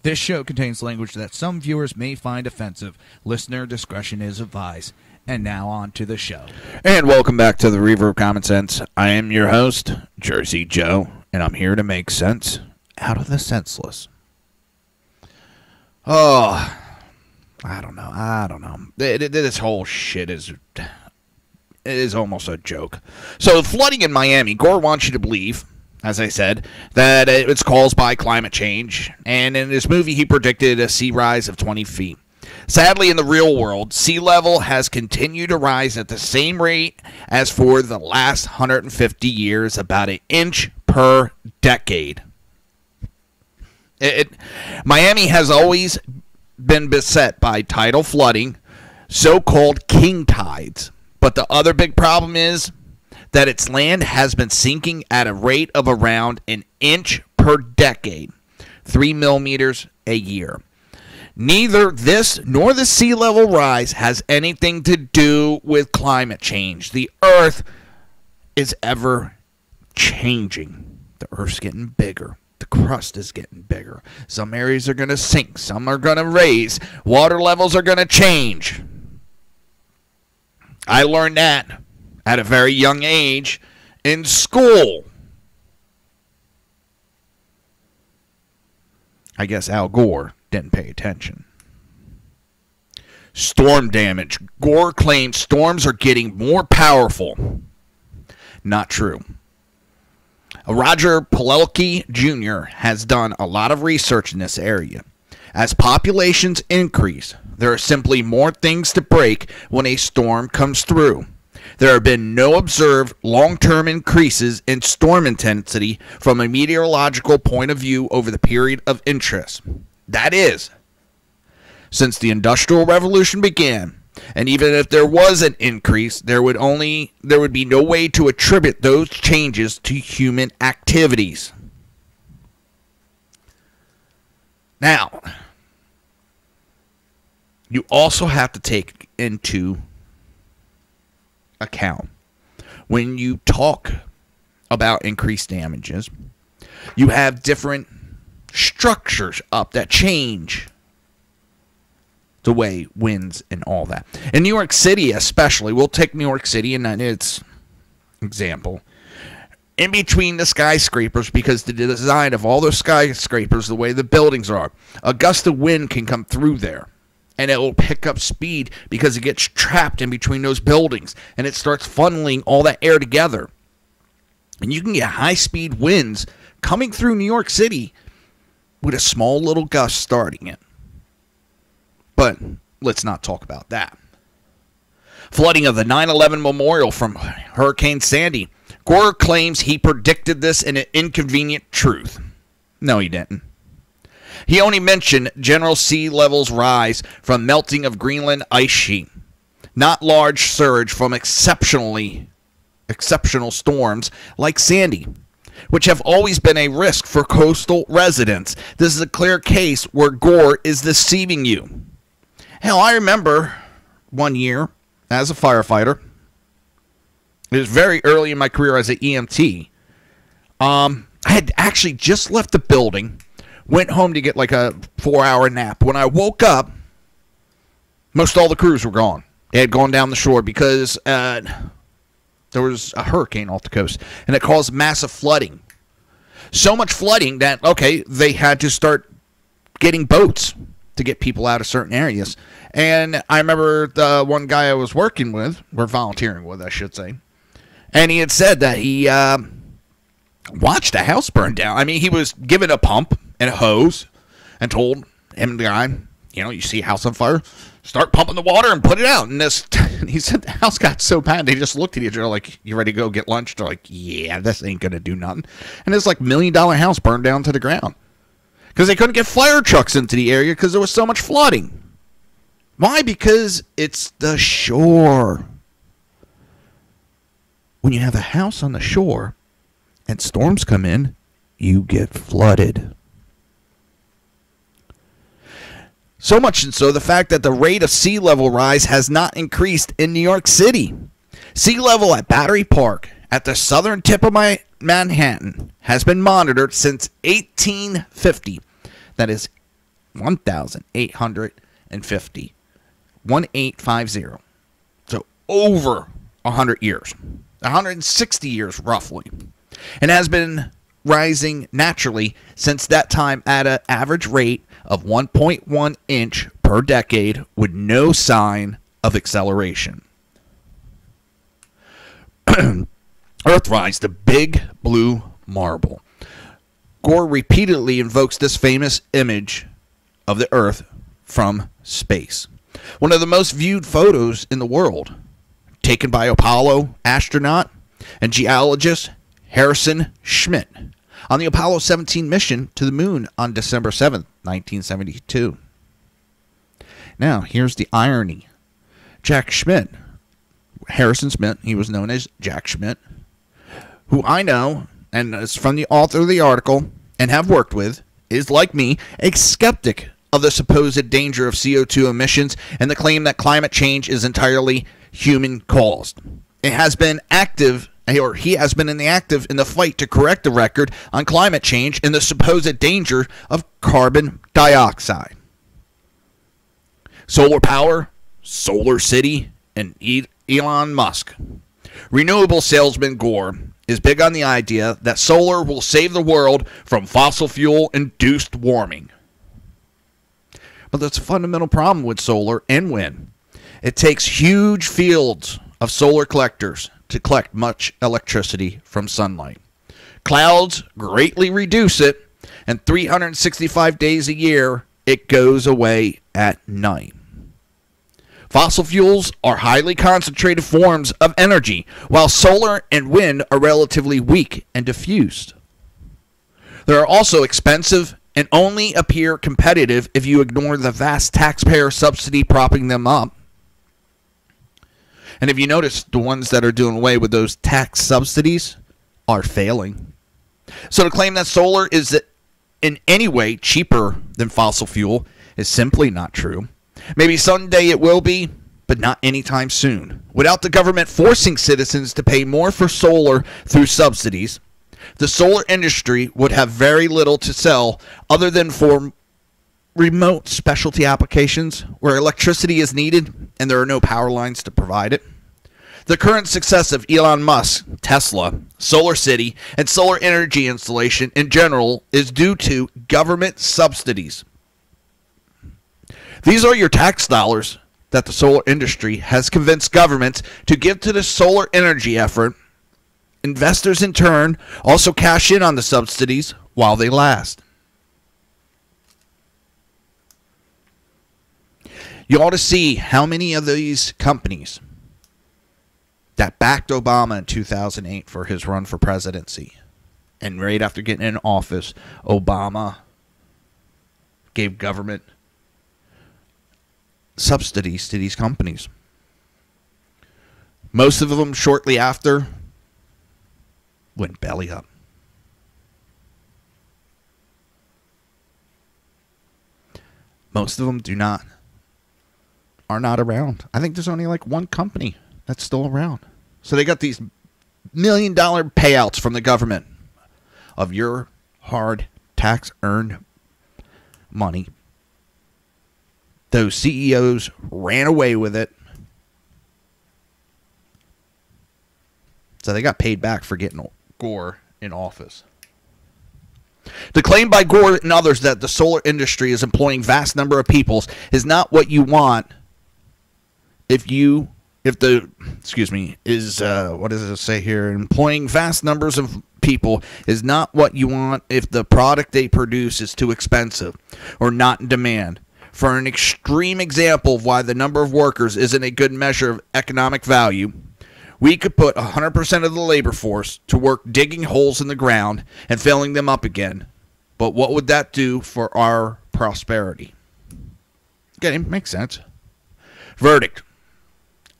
This show contains language that some viewers may find offensive. Listener discretion is advised. And now on to the show. And welcome back to the Reaver of Common Sense. I am your host, Jersey Joe, and I'm here to make sense out of the senseless. Oh, I don't know. This whole shit is almost a joke. So, flooding in Miami, Gore wants you to believe, as I said, that it's caused by climate change. And in this movie, he predicted a sea rise of 20 feet. Sadly, in the real world, sea level has continued to rise at the same rate as for the last 150 years, about an inch per decade. Miami has always been beset by tidal flooding, so-called king tides. But the other big problem is that its land has been sinking at a rate of around an inch per decade, 3 millimeters a year. Neither this nor the sea level rise has anything to do with climate change. The Earth is ever changing. The Earth's getting bigger. The crust is getting bigger. Some areas are going to sink. Some are going to raise. Water levels are going to change. I learned that at a very young age in school. I guess Al Gore didn't pay attention. Storm damage. Gore claims storms are getting more powerful. Not true. Roger Pawelke Jr. has done a lot of research in this area. As populations increase, there are simply more things to break when a storm comes through. There have been no observed long-term increases in storm intensity from a meteorological point of view over the period of interest. That is, since the Industrial Revolution began. And even if there was an increase, there would be no way to attribute those changes to human activities. Now, you also have to take into account when you talk about increased damages, you have different structures up that change the way winds and all that. In New York City especially, we'll take New York City and its example. In between the skyscrapers, because the design of all those skyscrapers, the way the buildings are, a gust of wind can come through there. And it will pick up speed because it gets trapped in between those buildings. And it starts funneling all that air together. And you can get high-speed winds coming through New York City with a small little gust starting it. But let's not talk about that. Flooding of the 9/11 memorial from Hurricane Sandy. Gore claims he predicted this in an inconvenient truth. No, he didn't. He only mentioned general sea levels rise from melting of Greenland ice sheet, not large surge from exceptional storms like Sandy, which have always been a risk for coastal residents. This is a clear case where Gore is deceiving you. Hell, I remember one year as a firefighter. It was very early in my career as an EMT. I had actually just left the building Went home to get like a 4-hour nap. When I woke up, most all the crews were gone. They had gone down the shore because there was a hurricane off the coast, and it caused massive flooding. So much flooding that, okay, they had to start getting boats to get people out of certain areas. And I remember the one guy I was working with, or volunteering with, I should say, and he had said that he watched a house burn down. I mean, he was given a pump and a hose and told him, the guy, you see a house on fire, start pumping the water and put it out. And he said the house got so bad, they just looked at each other like, you ready to go get lunch? They're like, yeah, this ain't going to do nothing. And this like $1 million house burned down to the ground because they couldn't get fire trucks into the area because there was so much flooding. Why? Because it's the shore. When you have a house on the shore and storms come in, you get flooded. So much and so, the fact that the rate of sea level rise has not increased in New York City. Sea level at Battery Park, at the southern tip of Manhattan, has been monitored since 1850. That is 1850. 1850. So over 100 years. 160 years, roughly. And has been rising naturally since that time at an average rate of 1.1 inch per decade with no sign of acceleration. Earthrise, the big blue marble. Gore repeatedly invokes this famous image of the Earth from space. One of the most viewed photos in the world, taken by Apollo astronaut and geologist Harrison Schmitt on the Apollo 17 mission to the moon on December 7th, 1972. Now, here's the irony. Jack Schmitt, Harrison Schmitt, he was known as Jack Schmitt, who I know, and is from the author of the article, and have worked with, is, like me, a skeptic of the supposed danger of CO2 emissions and the claim that climate change is entirely human-caused. It has been active, or he has been in the fight to correct the record on climate change and the supposed danger of carbon dioxide. Solar power, Solar City, and Elon Musk. Renewable salesman Gore is big on the idea that solar will save the world from fossil fuel-induced warming. But there's a fundamental problem with solar and wind. It takes huge fields of solar collectors to collect much electricity from sunlight. Clouds greatly reduce it, and 365 days a year, it goes away at night. Fossil fuels are highly concentrated forms of energy, while solar and wind are relatively weak and diffused. They are also expensive and only appear competitive if you ignore the vast taxpayer subsidy propping them up. And if you notice, the ones that are doing away with those tax subsidies are failing. So to claim that solar is in any way cheaper than fossil fuel is simply not true. Maybe someday it will be, but not anytime soon. Without the government forcing citizens to pay more for solar through subsidies, the solar industry would have very little to sell other than for remote specialty applications where electricity is needed and there are no power lines to provide it. The current success of Elon Musk, Tesla, Solar City, and solar energy installation in general is due to government subsidies. These are your tax dollars that the solar industry has convinced governments to give to the solar energy effort. Investors, in turn, also cash in on the subsidies while they last. You ought to see how many of these companies that backed Obama in 2008 for his run for presidency, and right after getting in office, Obama gave government subsidies to these companies. Most of them shortly after went belly up. Most of them are not around. I think there's only like one company that's still around. So they got these $1 million payouts from the government of your hard tax earned money. Those CEOs ran away with it. So they got paid back for getting Gore in office. The claim by Gore and others that the solar industry is employing vast number of people is not what you want what does it say here? Employing vast numbers of people is not what you want if the product they produce is too expensive or not in demand. For an extreme example of why the number of workers isn't a good measure of economic value, we could put 100% of the labor force to work digging holes in the ground and filling them up again. But what would that do for our prosperity? Okay, makes sense. Verdict.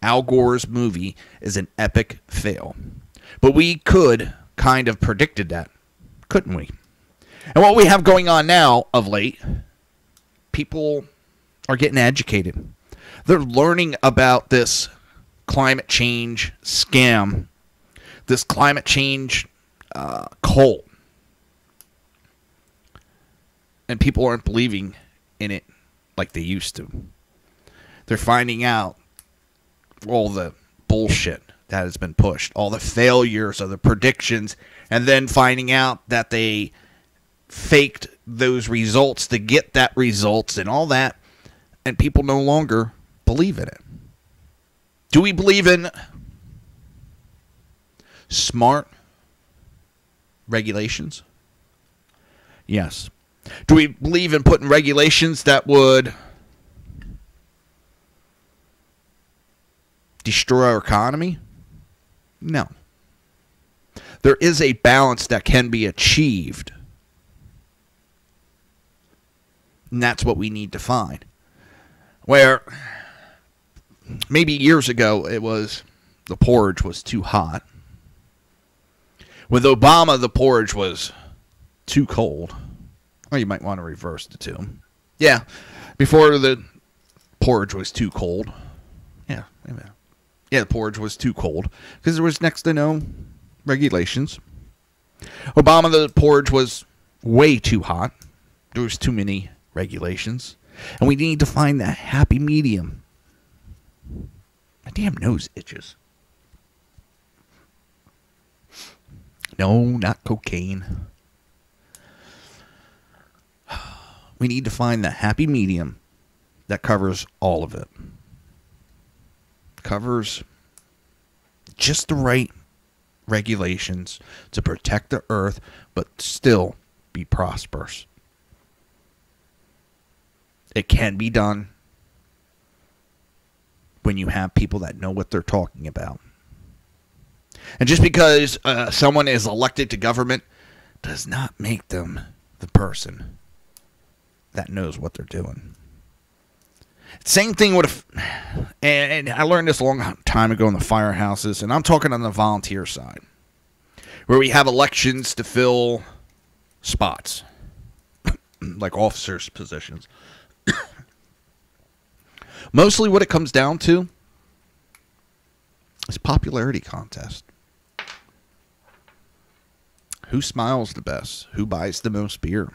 Al Gore's movie is an epic fail. But we could kind of predicted that, couldn't we? And what we have going on now of late, people are getting educated. They're learning about this climate change scam, this climate change cult. And people aren't believing in it like they used to. They're finding out all the bullshit that has been pushed, all the failures of the predictions, and then finding out that they faked those results to get that results and all that, and people no longer believe in it. Do we believe in smart regulations? Yes. Do we believe in putting regulations that would destroy our economy? No. There is a balance that can be achieved. And that's what we need to find. Where maybe years ago it was the porridge was too hot. With Obama, the porridge was too cold. Or you might want to reverse the two. Yeah, before the porridge was too cold. Yeah, the porridge was too cold because there was next to no regulations. Obama, the porridge was way too hot. There was too many regulations. And we need to find that happy medium. My damn nose itches. No, not cocaine. We need to find the happy medium that covers all of it. Covers just the right regulations to protect the earth, but still be prosperous. It can be done when you have people that know what they're talking about. And just because someone is elected to government does not make them the person that knows what they're doing. Same thing with, and I learned this a long time ago in the firehouses, and I'm talking on the volunteer side, where we have elections to fill spots, like officers' positions. Mostly what it comes down to is popularity contest. Who smiles the best? Who buys the most beer?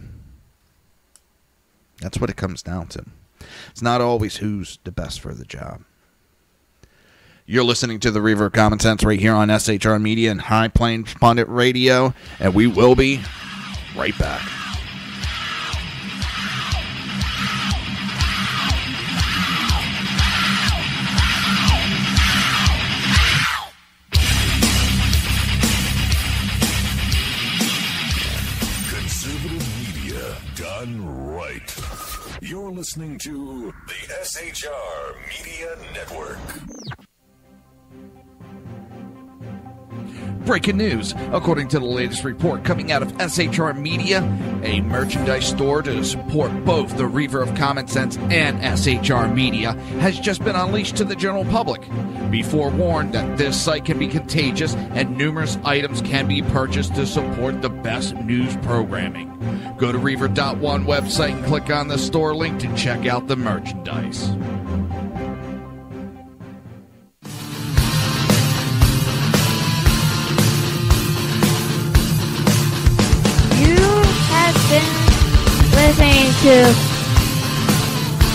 That's what it comes down to. It's not always who's the best for the job. You're listening to the Reaver of Common Sense right here on SHR Media and High Plains Pundit Radio, and we will be right back. You're listening to the SHR Media Network. Breaking news. According to the latest report coming out of SHR Media, a merchandise store to support both the Reaver of Common Sense and SHR Media has just been unleashed to the general public. Be forewarned that this site can be contagious and numerous items can be purchased to support the best news programming. Go to Reaver.one website and click on the store link to check out the merchandise. You have been listening to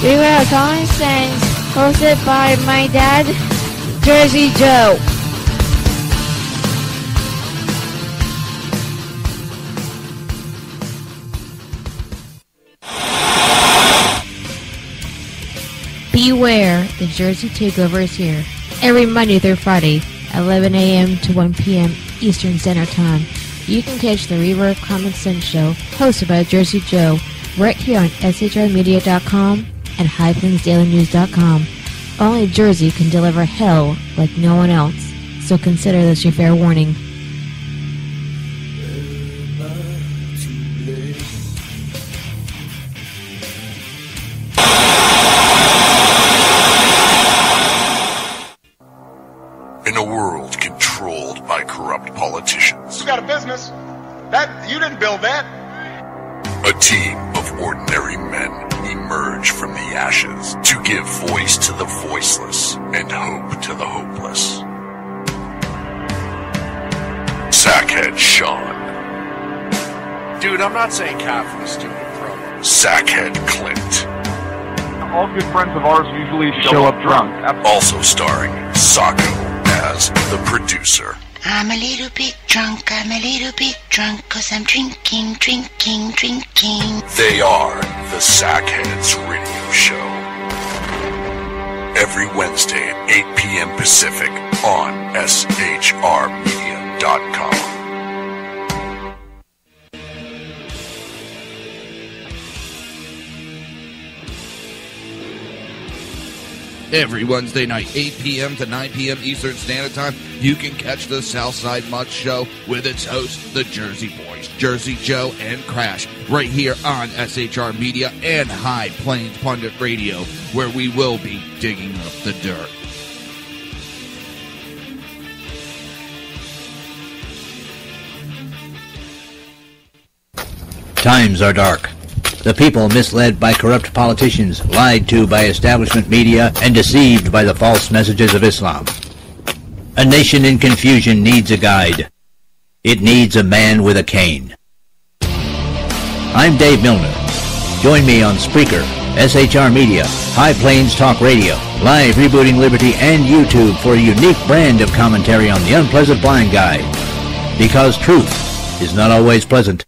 Reaver of Common Sense, hosted by my dad, Jersey Joe. Beware, the Jersey Takeover is here. Every Monday through Friday, 11 a.m. to 1 p.m. Eastern Standard Time. You can catch the Reaver of Common Sense show, hosted by Jersey Joe, right here on shrmedia.com and highplains.dailynews.com. Only Jersey can deliver hell like no one else, so consider this your fair warning. In a world controlled by corrupt politicians, You got a business. That you didn't build that. a team of ordinary men emerge from the ashes to give voice to the voiceless and hope to the hopeless. Sackhead Sean, Dude, I'm not saying half of the stupid bro. Sackhead Clint, All good friends of ours usually show up drunk. also starring Sacco as the producer. I'm a little bit drunk, 'cause I'm drinking. They are the Sackheads Radio Show. Every Wednesday at 8 p.m. Pacific on shrmedia.com. Every Wednesday night, 8 p.m. to 9 p.m. Eastern Standard Time, you can catch the Southside Mutt Show with its hosts, the Jersey Boys, Jersey Joe and Crash, right here on SHR Media and High Plains Pundit Radio, where we will be digging up the dirt. Times are dark. The people misled by corrupt politicians, lied to by establishment media, and deceived by the false messages of Islam. A nation in confusion needs a guide. It needs a man with a cane. I'm Dave Milner. Join me on Spreaker, SHR Media, High Plains Talk Radio, Live Rebooting Liberty, and YouTube for a unique brand of commentary on the unpleasant blind guide. Because truth is not always pleasant.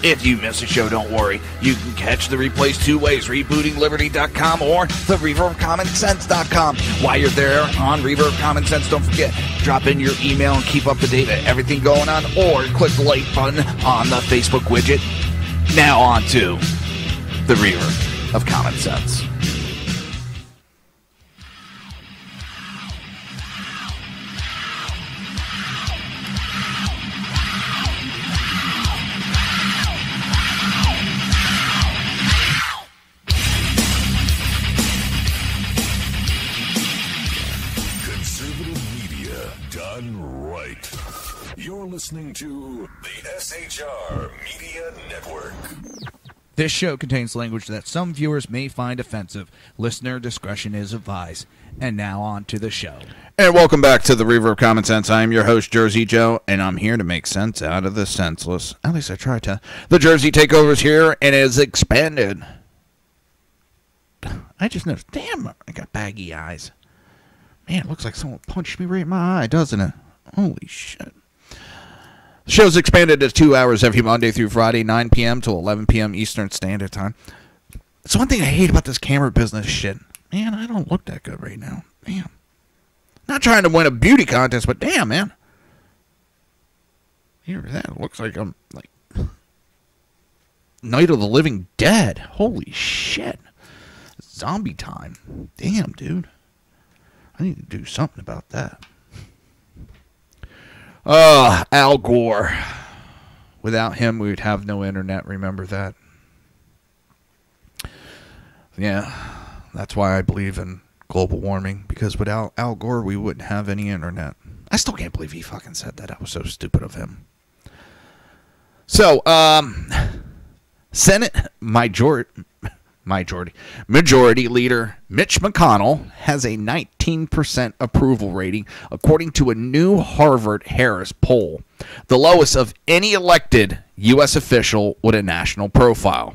If you miss a show, don't worry. You can catch the replays two ways, rebootingliberty.com or the reaverofcommonsense.com. While you're there on Reaver of Common Sense, don't forget, drop in your email and keep up to date with everything going on, or click the like button on the Facebook widget. Now on to the Reaver of Common Sense. You're listening to the SHR Media Network. This show contains language that some viewers may find offensive. Listener discretion is advised. And now on to the show. And welcome back to the Reaver of Common Sense. I am your host, Jersey Joe, and I'm here to make sense out of the senseless. At least I try to. The Jersey Takeover is here and is expanded. I just noticed, damn, I got baggy eyes. Man, it looks like someone punched me right in my eye, doesn't it? Holy shit. The show's expanded to 2 hours every Monday through Friday, 9 p.m. to 11 p.m. Eastern Standard Time. It's one thing I hate about this camera business shit. Man, I don't look that good right now. Damn. Not trying to win a beauty contest, but damn, man. Hear that? It looks like I'm, like, Night of the Living Dead. Holy shit. Zombie time. Damn, dude. I need to do something about that. Al Gore. Without him, we would have no internet. Remember that. Yeah, that's why I believe in global warming. Because without Al Gore, we wouldn't have any internet. I still can't believe he fucking said that. That was so stupid of him. So, Senate Majority Leader Mitch McConnell has a 19% approval rating, according to a new Harvard-Harris poll, the lowest of any elected U.S. official with a national profile.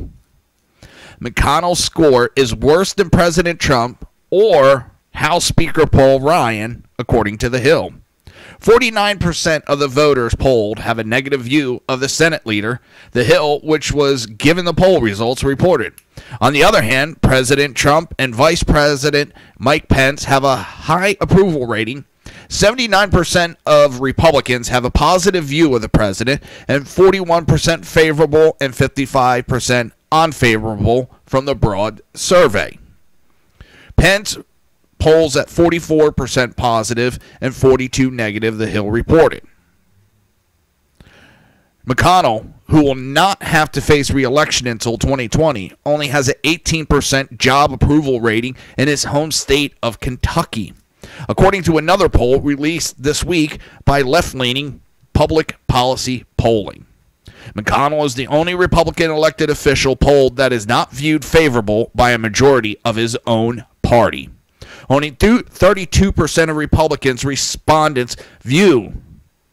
McConnell's score is worse than President Trump or House Speaker Paul Ryan, according to The Hill. 49% of the voters polled have a negative view of the Senate leader, The Hill, which was given the poll results, reported. On the other hand, President Trump and Vice President Mike Pence have a high approval rating. 79% of Republicans have a positive view of the president, and 41% favorable and 55% unfavorable from the broad survey. Pence polls at 44% positive and 42% negative, The Hill reported. McConnell, who will not have to face re-election until 2020, only has an 18% job approval rating in his home state of Kentucky, according to another poll released this week by left-leaning Public Policy Polling. McConnell is the only Republican elected official polled that is not viewed favorable by a majority of his own party. Only 32% of Republicans respondents view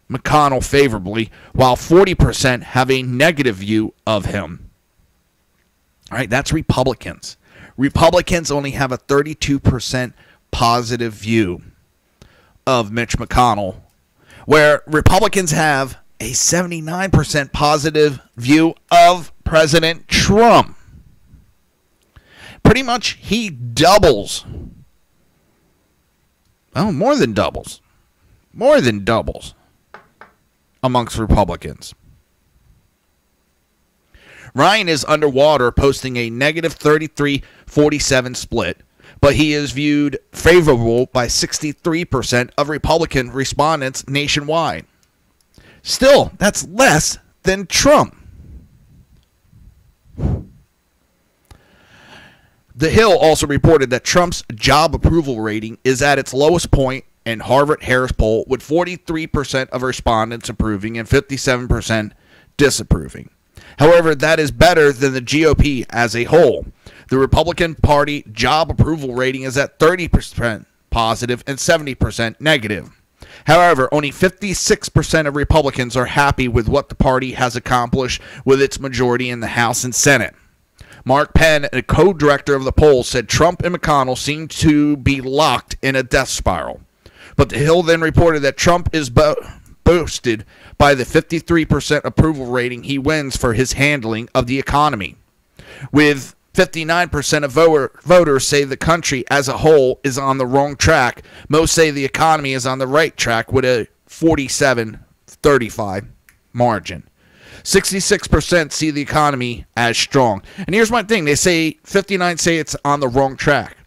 McConnell favorably, while 40% have a negative view of him. All right, that's Republicans. Republicans only have a 32% positive view of Mitch McConnell, where Republicans have a 79% positive view of President Trump. Pretty much he doubles. Oh, more than doubles amongst Republicans. Ryan is underwater, posting a negative 33-47 split, but he is viewed favorable by 63% of Republican respondents nationwide. Still, that's less than Trump. The Hill also reported that Trump's job approval rating is at its lowest point in Harvard-Harris poll, with 43% of respondents approving and 57% disapproving. However, that is better than the GOP as a whole. The Republican Party job approval rating is at 30% positive and 70% negative. However, only 56% of Republicans are happy with what the party has accomplished with its majority in the House and Senate. Mark Penn, a co-director of the poll, said Trump and McConnell seem to be locked in a death spiral. But The Hill then reported that Trump is boosted by the 53% approval rating he wins for his handling of the economy. With 59% of voters say the country as a whole is on the wrong track, most say the economy is on the right track with a 47-35 margin. 66% see the economy as strong. And here's my thing. They say 59 say it's on the wrong track.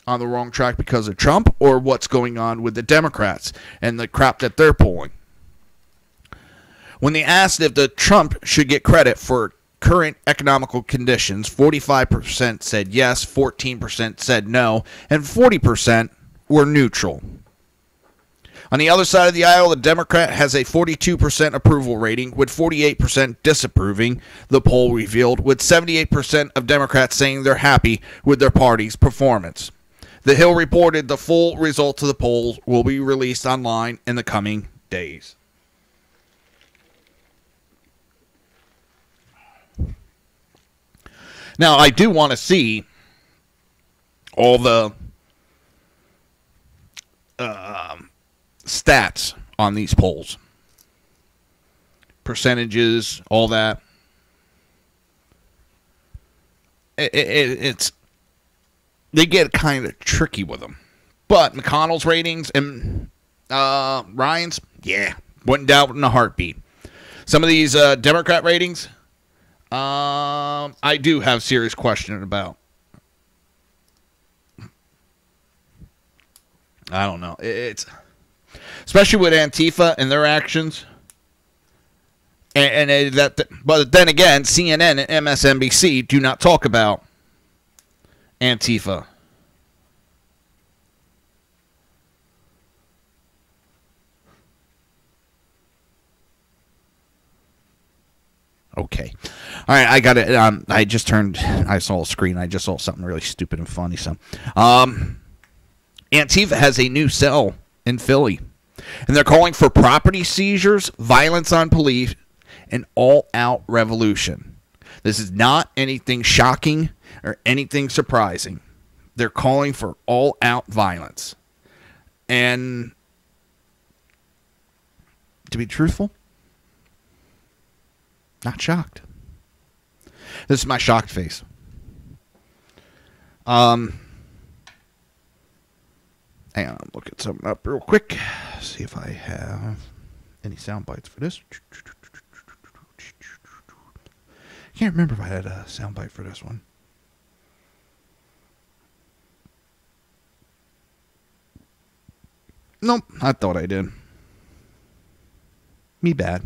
On the wrong track because of Trump or what's going on with the Democrats and the crap that they're pulling. When they asked if the Trump should get credit for current economical conditions, 45% said yes, 14% said no, and 40% were neutral. On the other side of the aisle, the Democrat has a 42% approval rating with 48% disapproving, the poll revealed, with 78% of Democrats saying they're happy with their party's performance. The Hill reported the full results of the polls will be released online in the coming days. Now, I do want to see all the stats on these polls. Percentages, all that. It's they get kind of tricky with them. But McConnell's ratings and Ryan's, yeah, wouldn't doubt in a heartbeat. Some of these Democrat ratings, I do have serious question about. I don't know. It's especially with Antifa and their actions. But then again, CNN and MSNBC do not talk about Antifa. Okay. All right, I got it. I saw a screen. I just saw something really stupid and funny. So, Antifa has a new cell in Philly, and they're calling for property seizures, violence on police, an all-out revolution. This is not anything shocking or anything surprising. They're calling for all-out violence. And to be truthful, not shocked. This is my shocked face. Hang on, I'm looking something up real quick. See if I have any sound bites for this. Can't remember if I had a sound bite for this one. Nope, I thought I did. Me bad.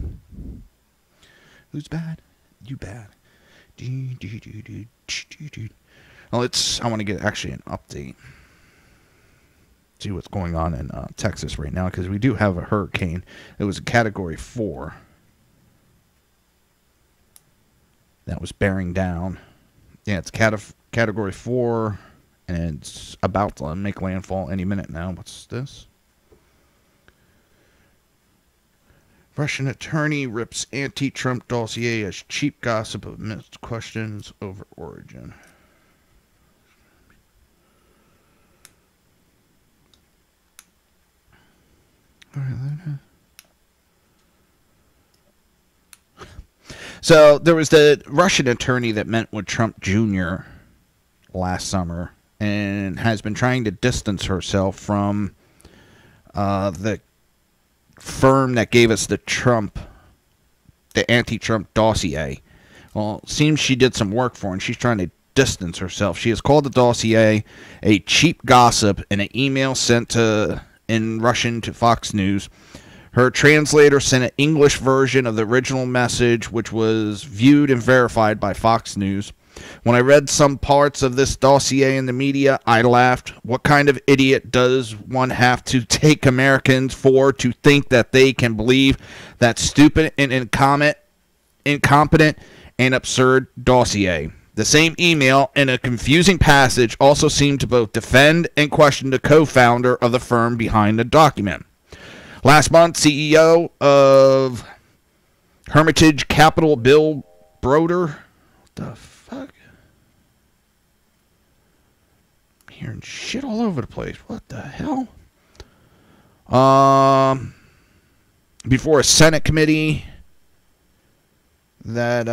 Who's bad? You bad. Well, I want to get actually an update. See what's going on in Texas right now, because we do have a hurricane. It was a Category 4 that was bearing down. Yeah, it's Category 4, and it's about to make landfall any minute now. What's this? Russian attorney rips anti-Trump dossier as cheap gossip amidst questions over origin. So there was the Russian attorney that met with Trump Jr. last summer and has been trying to distance herself from the firm that gave us the anti-Trump dossier. Well, it seems she did some work for her, and she's trying to distance herself. She has called the dossier a cheap gossip in an email sent in Russian to Fox News. Her translator sent an English version of the original message, which was viewed and verified by Fox News. When I read some parts of this dossier in the media, I laughed. What kind of idiot does one have to take Americans for to think that they can believe that stupid and incompetent and absurd dossier? The same email, in a confusing passage, also seemed to both defend and question the co-founder of the firm behind the document. Last month, CEO of Hermitage Capital, Bill Broder. What the fuck? I'm hearing shit all over the place. What the hell? Before a Senate committee that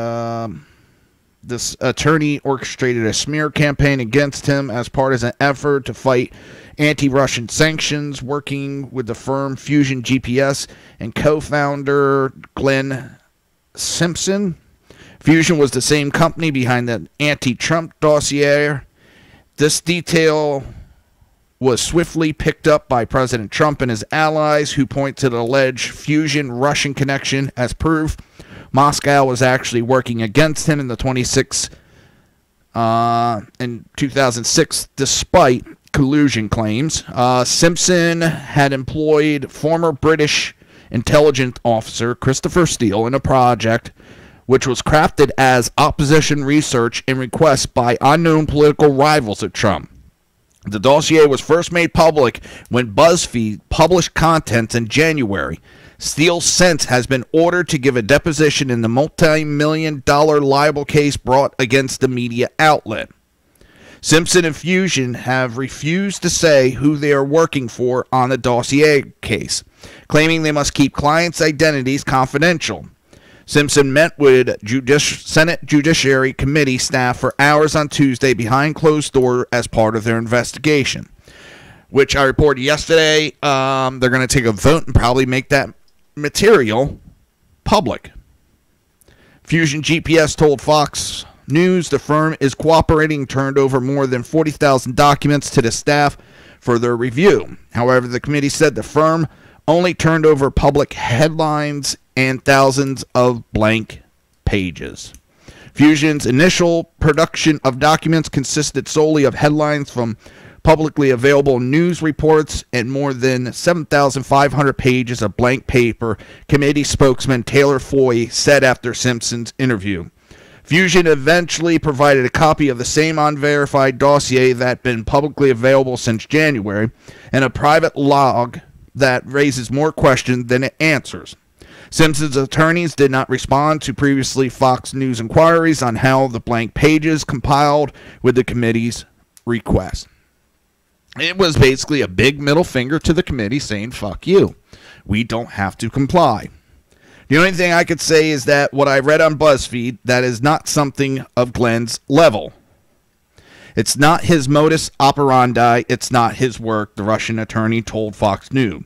this attorney orchestrated a smear campaign against him as part of an effort to fight anti-Russian sanctions, working with the firm Fusion GPS and co-founder Glenn Simpson. Fusion was the same company behind the anti-Trump dossier. This detail was swiftly picked up by President Trump and his allies, who point to the alleged Fusion-Russian connection as proof Moscow was actually working against him in 2006, despite collusion claims. Simpson had employed former British intelligence officer Christopher Steele in a project which was crafted as opposition research and requests by unknown political rivals of Trump. The dossier was first made public when BuzzFeed published contents in January. Steele since has been ordered to give a deposition in the multi-million-dollar libel case brought against the media outlet. Simpson and Fusion have refused to say who they are working for on the dossier case, claiming they must keep clients' identities confidential. Simpson met with Senate Judiciary Committee staff for hours on Tuesday behind closed doors as part of their investigation, which I reported yesterday. They're going to take a vote and probably make that material public. Fusion GPS told Fox News the firm is cooperating, turned over more than 40,000 documents to the staff for their review. However, the committee said the firm only turned over public headlines and thousands of blank pages. Fusion's initial production of documents consisted solely of headlines from publicly available news reports and more than 7,500 pages of blank paper, committee spokesman Taylor Foy said after Simpson's interview. Fusion eventually provided a copy of the same unverified dossier that had been publicly available since January and a private log that raises more questions than it answers. Simpson's attorneys did not respond to previously Fox News inquiries on how the blank pages compiled with the committee's request. It was basically a big middle finger to the committee saying, fuck you. We don't have to comply. The only thing I could say is that what I read on BuzzFeed, that is not something of Glenn's level. It's not his modus operandi. It's not his work, the Russian attorney told Fox News.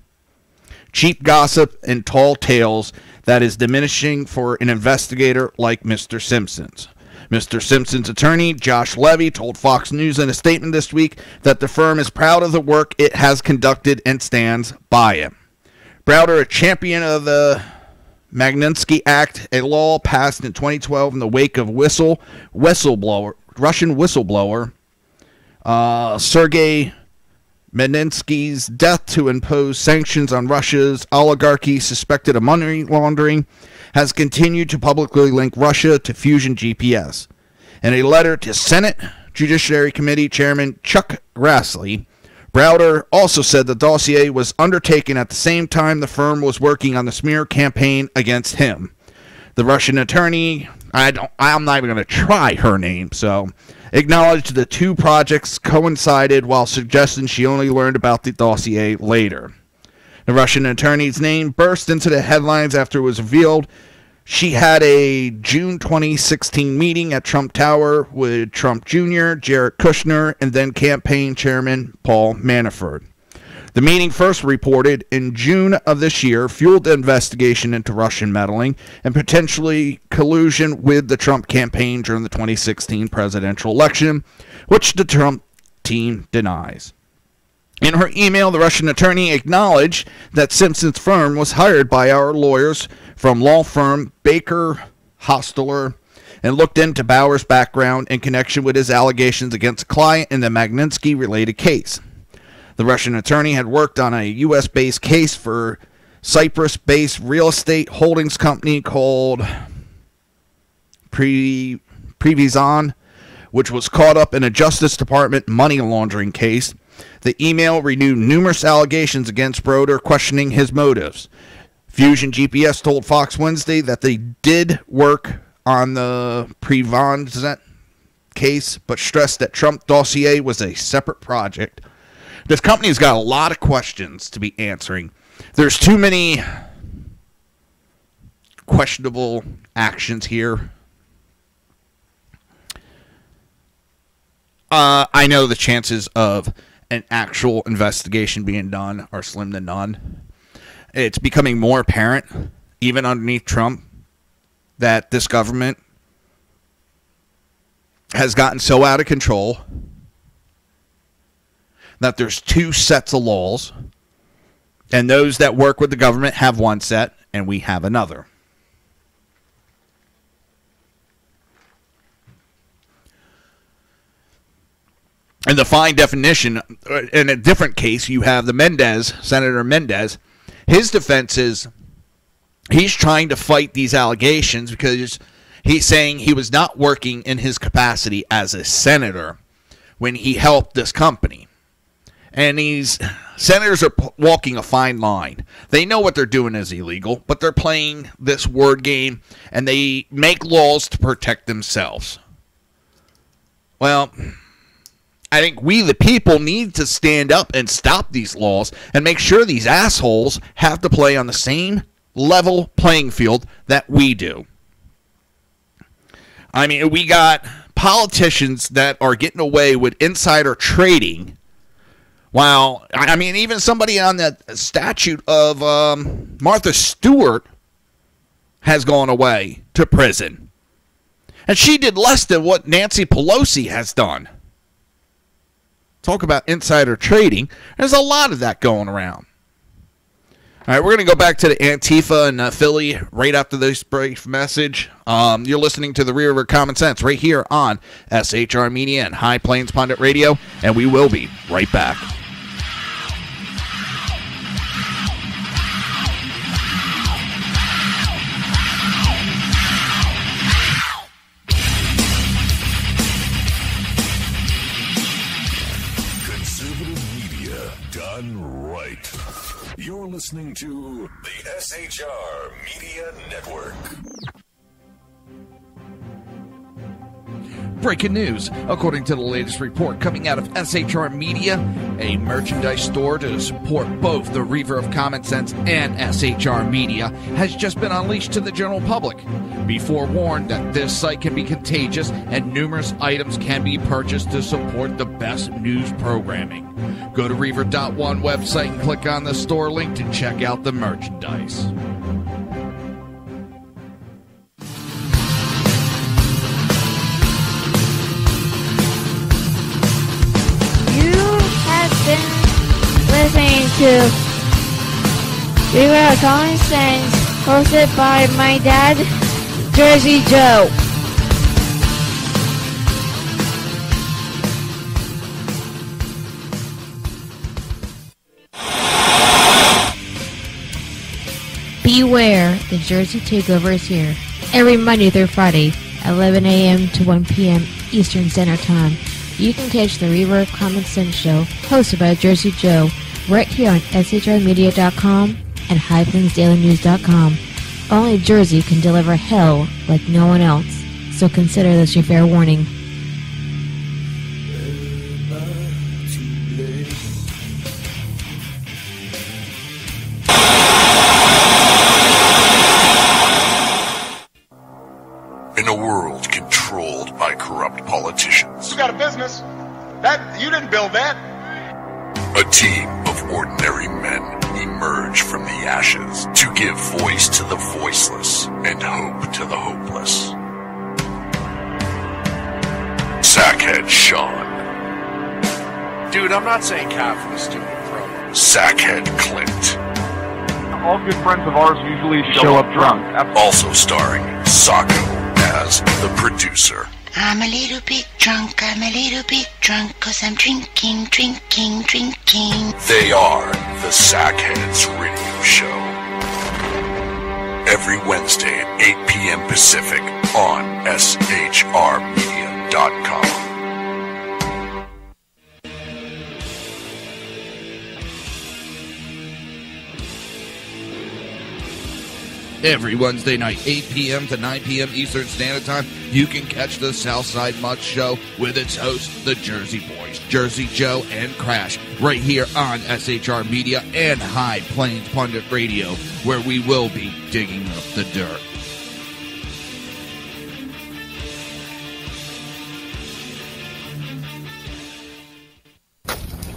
Cheap gossip and tall tales that is diminishing for an investigator like Mr. Simpson's. Mr. Simpson's attorney, Josh Levy, told Fox News in a statement this week that the firm is proud of the work it has conducted and stands by it. Browder, a champion of the Magnitsky Act, a law passed in 2012 in the wake of Russian whistleblower Sergei Magnitsky's death to impose sanctions on Russia's oligarchy suspected of money laundering, has continued to publicly link Russia to Fusion GPS. In a letter to Senate Judiciary Committee Chairman Chuck Grassley, Browder also said the dossier was undertaken at the same time the firm was working on the smear campaign against him. The Russian attorney, I'm not even going to try her name, acknowledged the two projects coincided while suggesting she only learned about the dossier later. The Russian attorney's name burst into the headlines after it was revealed she had a June 2016 meeting at Trump Tower with Trump Jr., Jared Kushner, and then campaign chairman Paul Manafort. The meeting, first reported in June of this year, fueled the investigation into Russian meddling and potentially collusion with the Trump campaign during the 2016 presidential election, which the Trump team denies. In her email, the Russian attorney acknowledged that Simpson's firm was hired by our lawyers from law firm Baker Hostler and looked into Bauer's background in connection with his allegations against a client in the Magnitsky-related case. The Russian attorney had worked on a U.S.-based case for Cyprus-based real estate holdings company called Previzon, which was caught up in a Justice Department money laundering case. The email renewed numerous allegations against Browder, questioning his motives. Fusion GPS told Fox Wednesday that they did work on the Previzon case, but stressed that Trump dossier was a separate project. This company's got a lot of questions to be answering. There's too many questionable actions here. I know the chances of an actual investigation being done are slim to none. It's becoming more apparent, even underneath Trump, that this government has gotten so out of control that there's two sets of laws, and those that work with the government have one set, and we have another. In the fine definition, in a different case, you have the Senator Mendez. His defense is he's trying to fight these allegations because he's saying he was not working in his capacity as a senator when he helped this company. And these senators are walking a fine line. They know what they're doing is illegal, but they're playing this word game, and they make laws to protect themselves. Well, I think we, the people, need to stand up and stop these laws and make sure these assholes have to play on the same level playing field that we do. I mean, we got politicians that are getting away with insider trading. Wow. I mean, even somebody on that statute of Martha Stewart has gone away to prison. And she did less than what Nancy Pelosi has done. Talk about insider trading. There's a lot of that going around. All right, we're going to go back to the Antifa in Philly right after this brief message. You're listening to the Reaver of Common Sense right here on SHR Media and High Plains Pundit Radio, and we will be right back. done right. You're listening to the SHR Media Network. Breaking news. According to the latest report coming out of SHR Media, a merchandise store to support both the Reaver of Common Sense and SHR Media has just been unleashed to the general public. Be forewarned that this site can be contagious and numerous items can be purchased to support the best news programming. Go to Reaver.one website and click on the store link to check out the merchandise. Listening to Reaver of Common Sense, hosted by my dad, Jersey Joe. Beware, the Jersey Takeover is here. Every Monday through Friday, 11 a.m. to 1 p.m. Eastern Standard Time. You can catch the Reaver of Common Sense show, hosted by Jersey Joe, right here on shrmedia.com and highplains.dailynews.com. Only Jersey can deliver hell like no one else, so consider this your fair warning. In a world controlled by corrupt politicians, You got a business. That you didn't build that. a team of ordinary men emerge from the ashes to give voice to the voiceless and hope to the hopeless. Sackhead Sean, Dude, I'm not saying Cap for the stupid pro. Sackhead Clint, All good friends of ours usually show up drunk. also starring Sacco as the producer. I'm a little bit drunk, 'cause I'm drinking. They are the Sackheads Radio Show. Every Wednesday at 8 p.m. Pacific on shrmedia.com. Every Wednesday night, 8 p.m. to 9 p.m. Eastern Standard Time, you can catch the Southside Mud Show with its hosts, the Jersey Boys, Jersey Joe and Crash, right here on SHR Media and High Plains Pundit Radio, where we will be digging up the dirt.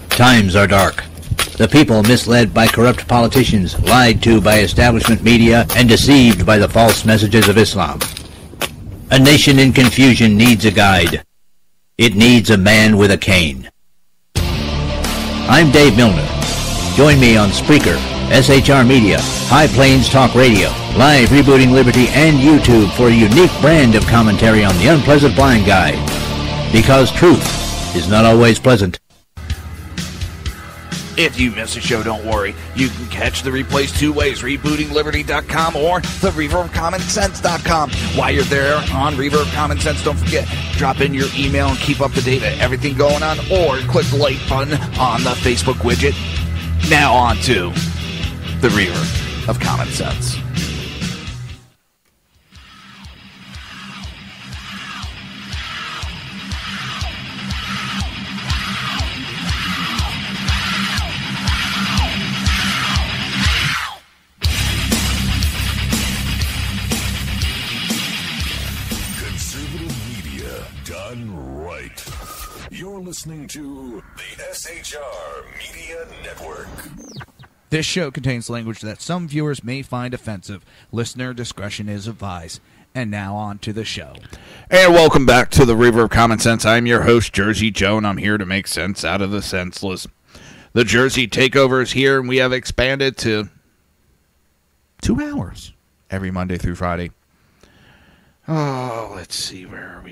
Times are dark. The people misled by corrupt politicians, lied to by establishment media, and deceived by the false messages of Islam. A nation in confusion needs a guide. It needs a man with a cane. I'm Dave Milner. Join me on Spreaker, SHR Media, High Plains Talk Radio, Live Rebooting Liberty, and YouTube for a unique brand of commentary on the unpleasant blind guide. Because truth is not always pleasant. If you miss a show, don't worry. You can catch the replays two ways, rebootingliberty.com or the reaverofcommonsense.com. While you're there on Reaver of Common Sense, don't forget, drop in your email and keep up to date with everything going on, or click the like button on the Facebook widget. Now on to the Reaver of Common Sense. You're listening to the SHR Media Network. This show contains language that some viewers may find offensive. Listener discretion is advised. And now on to the show. And welcome back to the Reaver of Common Sense. I'm your host, Jersey Joe, and I'm here to make sense out of the senseless. The Jersey Takeover is here, and we have expanded to 2 hours every Monday through Friday. Oh, let's see. Where are we?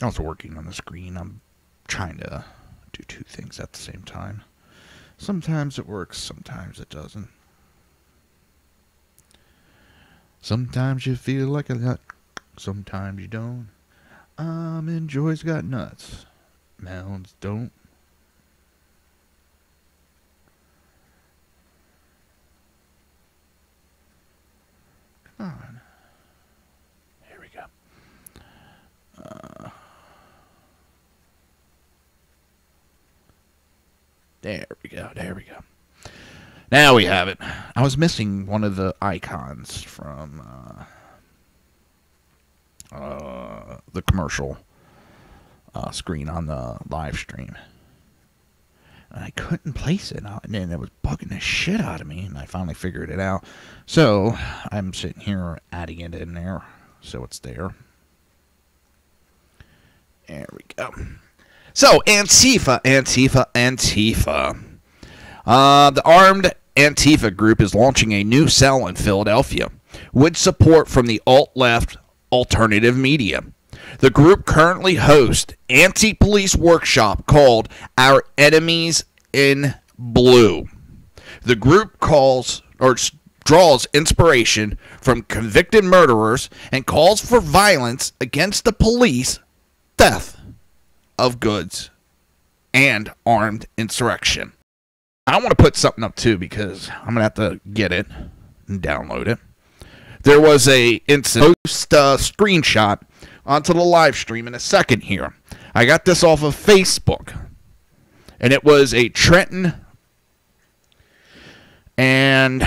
I was working on the screen. I'm trying to do two things at the same time. Sometimes it works, sometimes it doesn't. Sometimes you feel like a nut, sometimes you don't. And Joy's got nuts. Mounds don't. Come on. Here we go. There we go. There we go. Now we have it. I was missing one of the icons from the commercial screen on the live stream. And I couldn't place it. And then it was bugging the shit out of me. And I finally figured it out. So I'm sitting here adding it in there. So it's there. There we go. So Antifa. The armed Antifa group is launching a new cell in Philadelphia with support from the alt-left alternative media. The group currently hosts anti-police workshop called Our Enemies in Blue. The group draws inspiration from convicted murderers and calls for violence against the police, theft of goods, and armed insurrection. I want to put something up too because I'm going to have to get it and download it. There was a screenshot onto the live stream in a second here. I got this off of Facebook. And it was a Trenton. And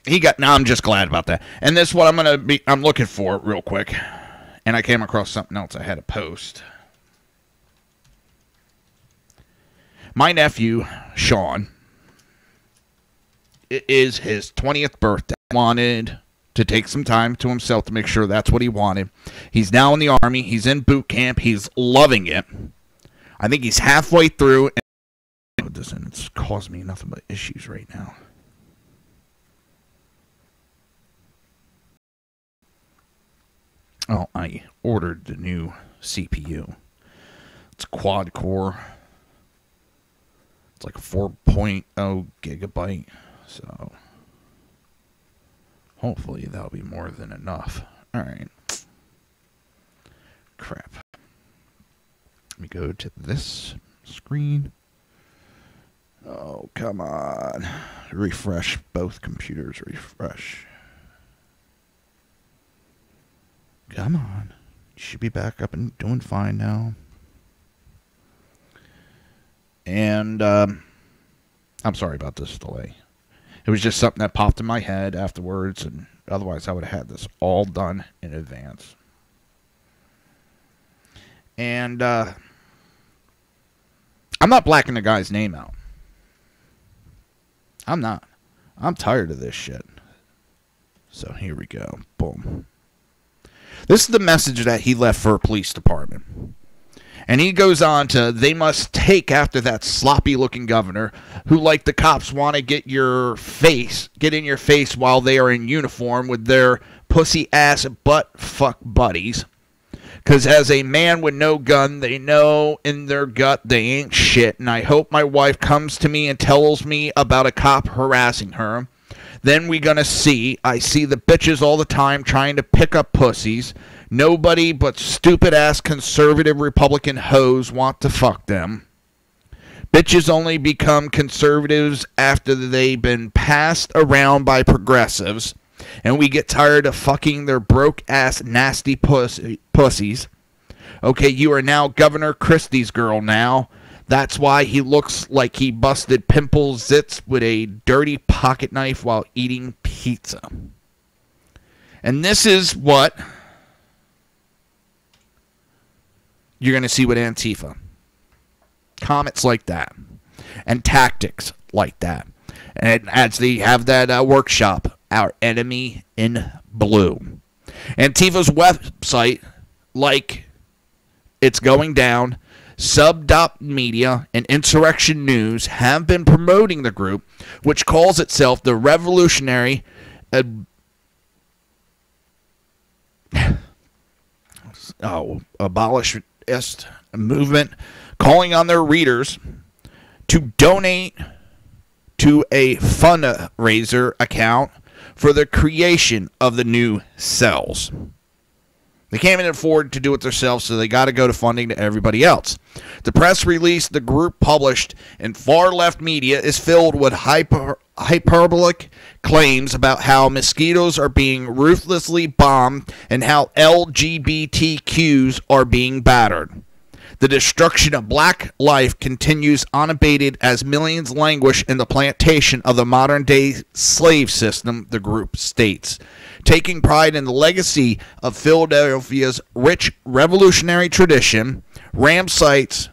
I'm just glad about that. And this is what I'm looking for real quick. And I came across something else I had to post. My nephew, Sean, it is his 20th birthday. Wanted to take some time to himself to make sure that's what he wanted. He's now in the Army. He's in boot camp. He's loving it. I think he's halfway through. And it's caused me nothing but issues right now. Oh, I ordered the new CPU. It's quad core. It's like 4.0 gigabyte. So hopefully that'll be more than enough. Alright. Crap. Let me go to this screen. Oh, come on. Refresh both computers. Refresh. Come on. You should be back up and doing fine now. And I'm sorry about this delay. It was just something that popped in my head afterwards, and otherwise I would have had this all done in advance. And I'm not blacking the guy's name out. I'm not. I'm tired of this shit. So here we go. Boom. This is the message that he left for a police department. And he goes on to, they must take after that sloppy-looking governor who, like the cops, want to get in your face while they are in uniform with their pussy-ass butt-fuck buddies. Because as a man with no gun, they know in their gut they ain't shit. And I hope my wife comes to me and tells me about a cop harassing her. Then we gonna see. I see the bitches all the time trying to pick up pussies. Nobody but stupid-ass conservative Republican hoes want to fuck them. Bitches only become conservatives after they've been passed around by progressives. And we get tired of fucking their broke-ass nasty pussies. Okay, you are now Governor Christie's girl now. That's why he looks like he busted pimple zits with a dirty pocket knife while eating pizza. And this is what you're going to see with Antifa. Comments like that. And tactics like that. And as they have that workshop, Our Enemy in Blue. Antifa's website, like it's going down, Sub.Media Media and Insurrection News have been promoting the group, which calls itself the Revolutionary Abolitionist Movement, calling on their readers to donate to a fundraiser account for the creation of the new cells. They can't even afford to do it themselves, so they got to go to funding to everybody else. The press release the group published in far-left media is filled with hyperbolic claims about how mosquitoes are being ruthlessly bombed and how LGBTQs are being battered. The destruction of black life continues unabated as millions languish in the plantation of the modern-day slave system, the group states. Taking pride in the legacy of Philadelphia's rich revolutionary tradition, Ram cites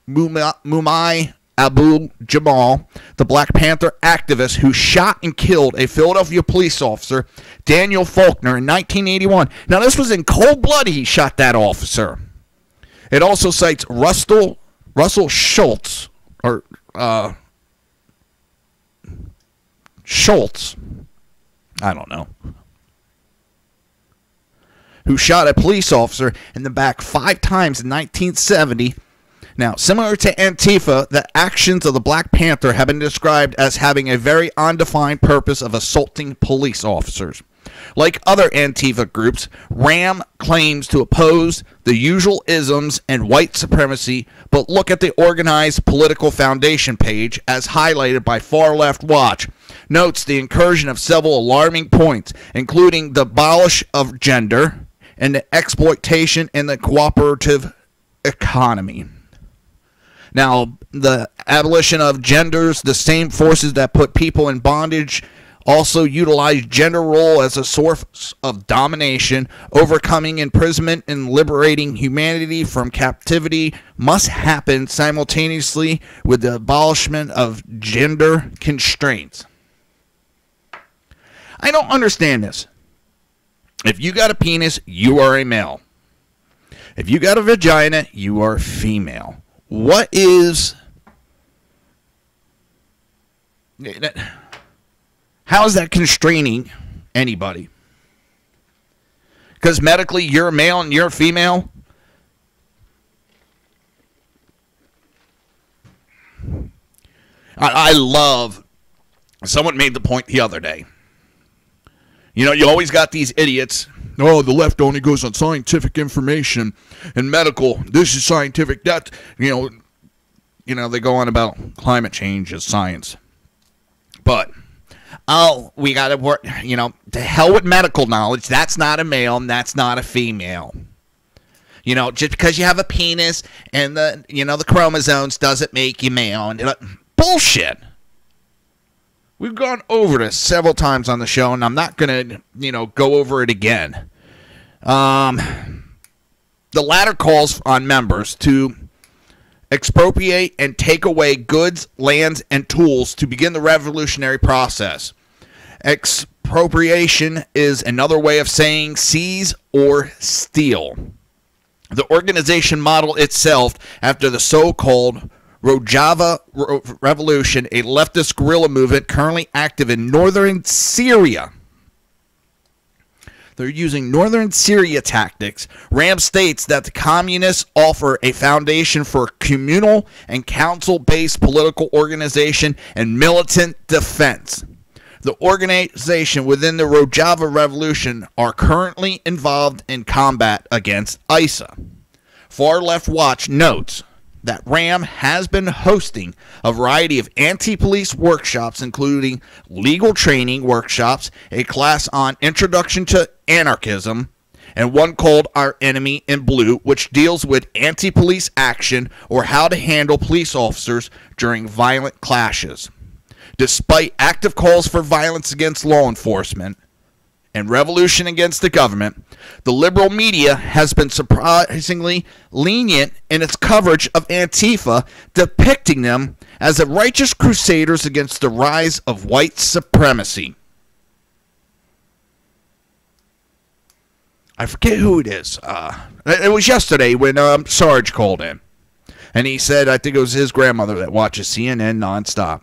Mumai Abu-Jamal, the Black Panther activist who shot and killed a Philadelphia police officer, Daniel Faulkner, in 1981. Now, this was in cold blood he shot that officer. It also cites Russell Schultz, or Schultz, I don't know, who shot a police officer in the back 5 times in 1970. Now, similar to Antifa, the actions of the Black Panther have been described as having a very undefined purpose of assaulting police officers. Like other Antifa groups, RAM claims to oppose the usual isms and white supremacy, but look at the organized political foundation page, as highlighted by Far Left Watch, notes the incursion of several alarming points, including the abolish of gender and the exploitation in the cooperative economy. Now, the abolition of genders, the same forces that put people in bondage, also utilize gender role as a source of domination. Overcoming imprisonment and liberating humanity from captivity must happen simultaneously with the abolishment of gender constraints. I don't understand this. If you got a penis, you are a male. If you got a vagina, you are female. What is... How is that constraining anybody? Because medically you're a male and you're a female? I love... Someone made the point the other day. You know, you always got these idiots. Oh, the left only goes on scientific information and medical. This is scientific. That, you know, they go on about climate change as science. But... oh, we got to work, to hell with medical knowledge. That's not a male and that's not a female. Just because you have a penis and the chromosomes doesn't make you male. And bullshit. We've gone over this several times on the show, and I'm not going to, go over it again. The latter calls on members to expropriate and take away goods, lands, and tools to begin the revolutionary process. Expropriation is another way of saying seize or steal. The organization modeled itself after the so-called Rojava Revolution, a leftist guerrilla movement currently active in northern Syria. They're using northern Syria tactics. RAM states that the communists offer a foundation for communal and council-based political organization and militant defense. The organization within the Rojava Revolution are currently involved in combat against ISA. Far Left Watch notes that RAM has been hosting a variety of anti-police workshops, including legal training workshops, a class on Introduction to Anarchism, and one called Our Enemy in Blue, which deals with anti-police action or how to handle police officers during violent clashes. Despite active calls for violence against law enforcement and revolution against the government, the liberal media has been surprisingly lenient in its coverage of Antifa, depicting them as the righteous crusaders against the rise of white supremacy. I forget who it is. It was yesterday when Sarge called in. And he said, I think it was his grandmother that watches CNN nonstop,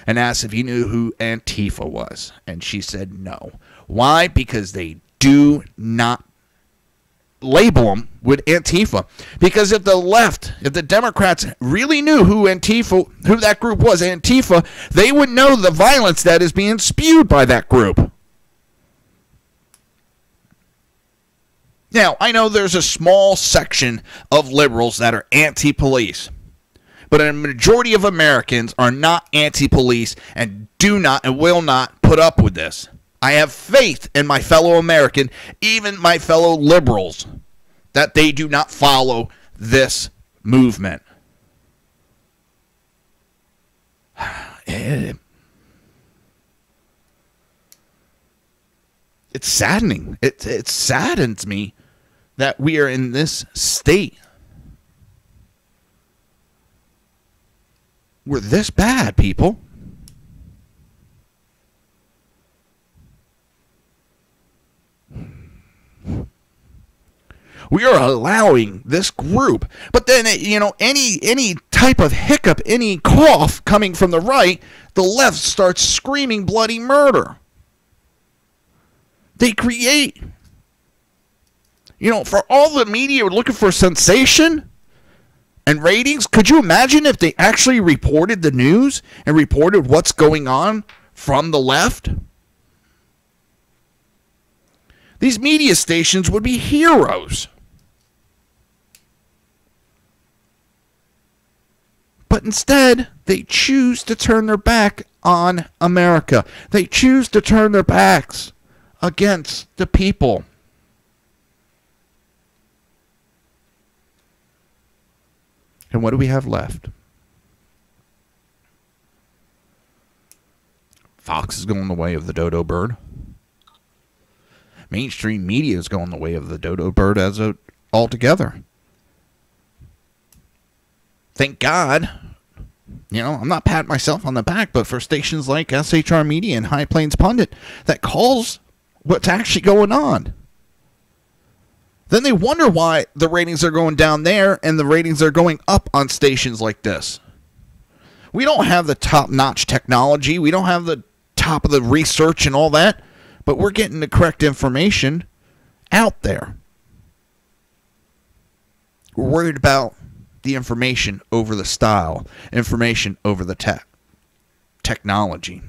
and asked if he knew who Antifa was. And she said no. Why? Because they do not label them with Antifa. Because if the left, if the Democrats really knew who that group was, Antifa, they would know the violence that is being spewed by that group. Now, I know there's a small section of liberals that are anti-police, but a majority of Americans are not anti-police and do not and will not put up with this. I have faith in my fellow American, even my fellow liberals, that they do not follow this movement. It's saddening. It saddens me that we are in this state. We're this bad, people. We are allowing this group, but then, any type of hiccup, any cough coming from the right, the left starts screaming bloody murder. They create, for all the media looking for sensation and ratings. Could you imagine if they actually reported the news and reported what's going on from the left? These media stations would be heroes. But instead, they choose to turn their back on America. They choose to turn their backs against the people. And what do we have left? Fox is going the way of the dodo bird. Mainstream media is going the way of the dodo bird altogether. Thank God, I'm not patting myself on the back, but for stations like SHR Media and High Plains Pundit that calls what's actually going on. Then they wonder why the ratings are going down there and the ratings are going up on stations like this. We don't have the top-notch technology. We don't have the top of the research and all that, but we're getting the correct information out there. We're worried about the information over the style, information over the technology.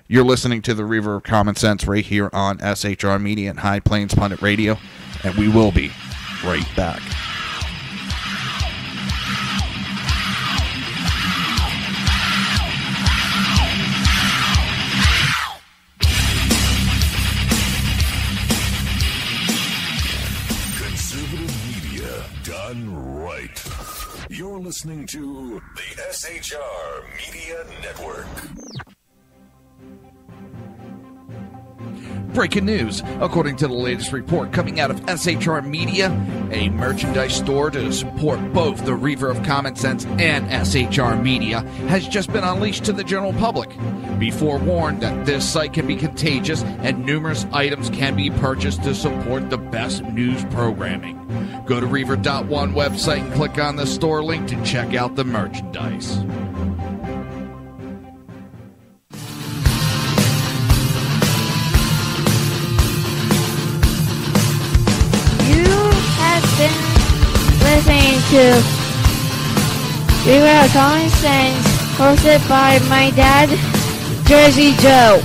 You're listening to the Reaver of Common Sense right here on SHR Media and High Plains Pundit Radio, and we will be right back. You're listening to the SHR Media Network. Breaking news. According to the latest report coming out of SHR Media, a merchandise store to support both the Reaver of Common Sense and SHR Media has just been unleashed to the general public. Be forewarned that this site can be contagious and numerous items can be purchased to support the best news programming. Go to Reaver.one website and click on the store link to check out the merchandise. Listening to Reaver of Common Sense, hosted by my dad, Jersey Joe.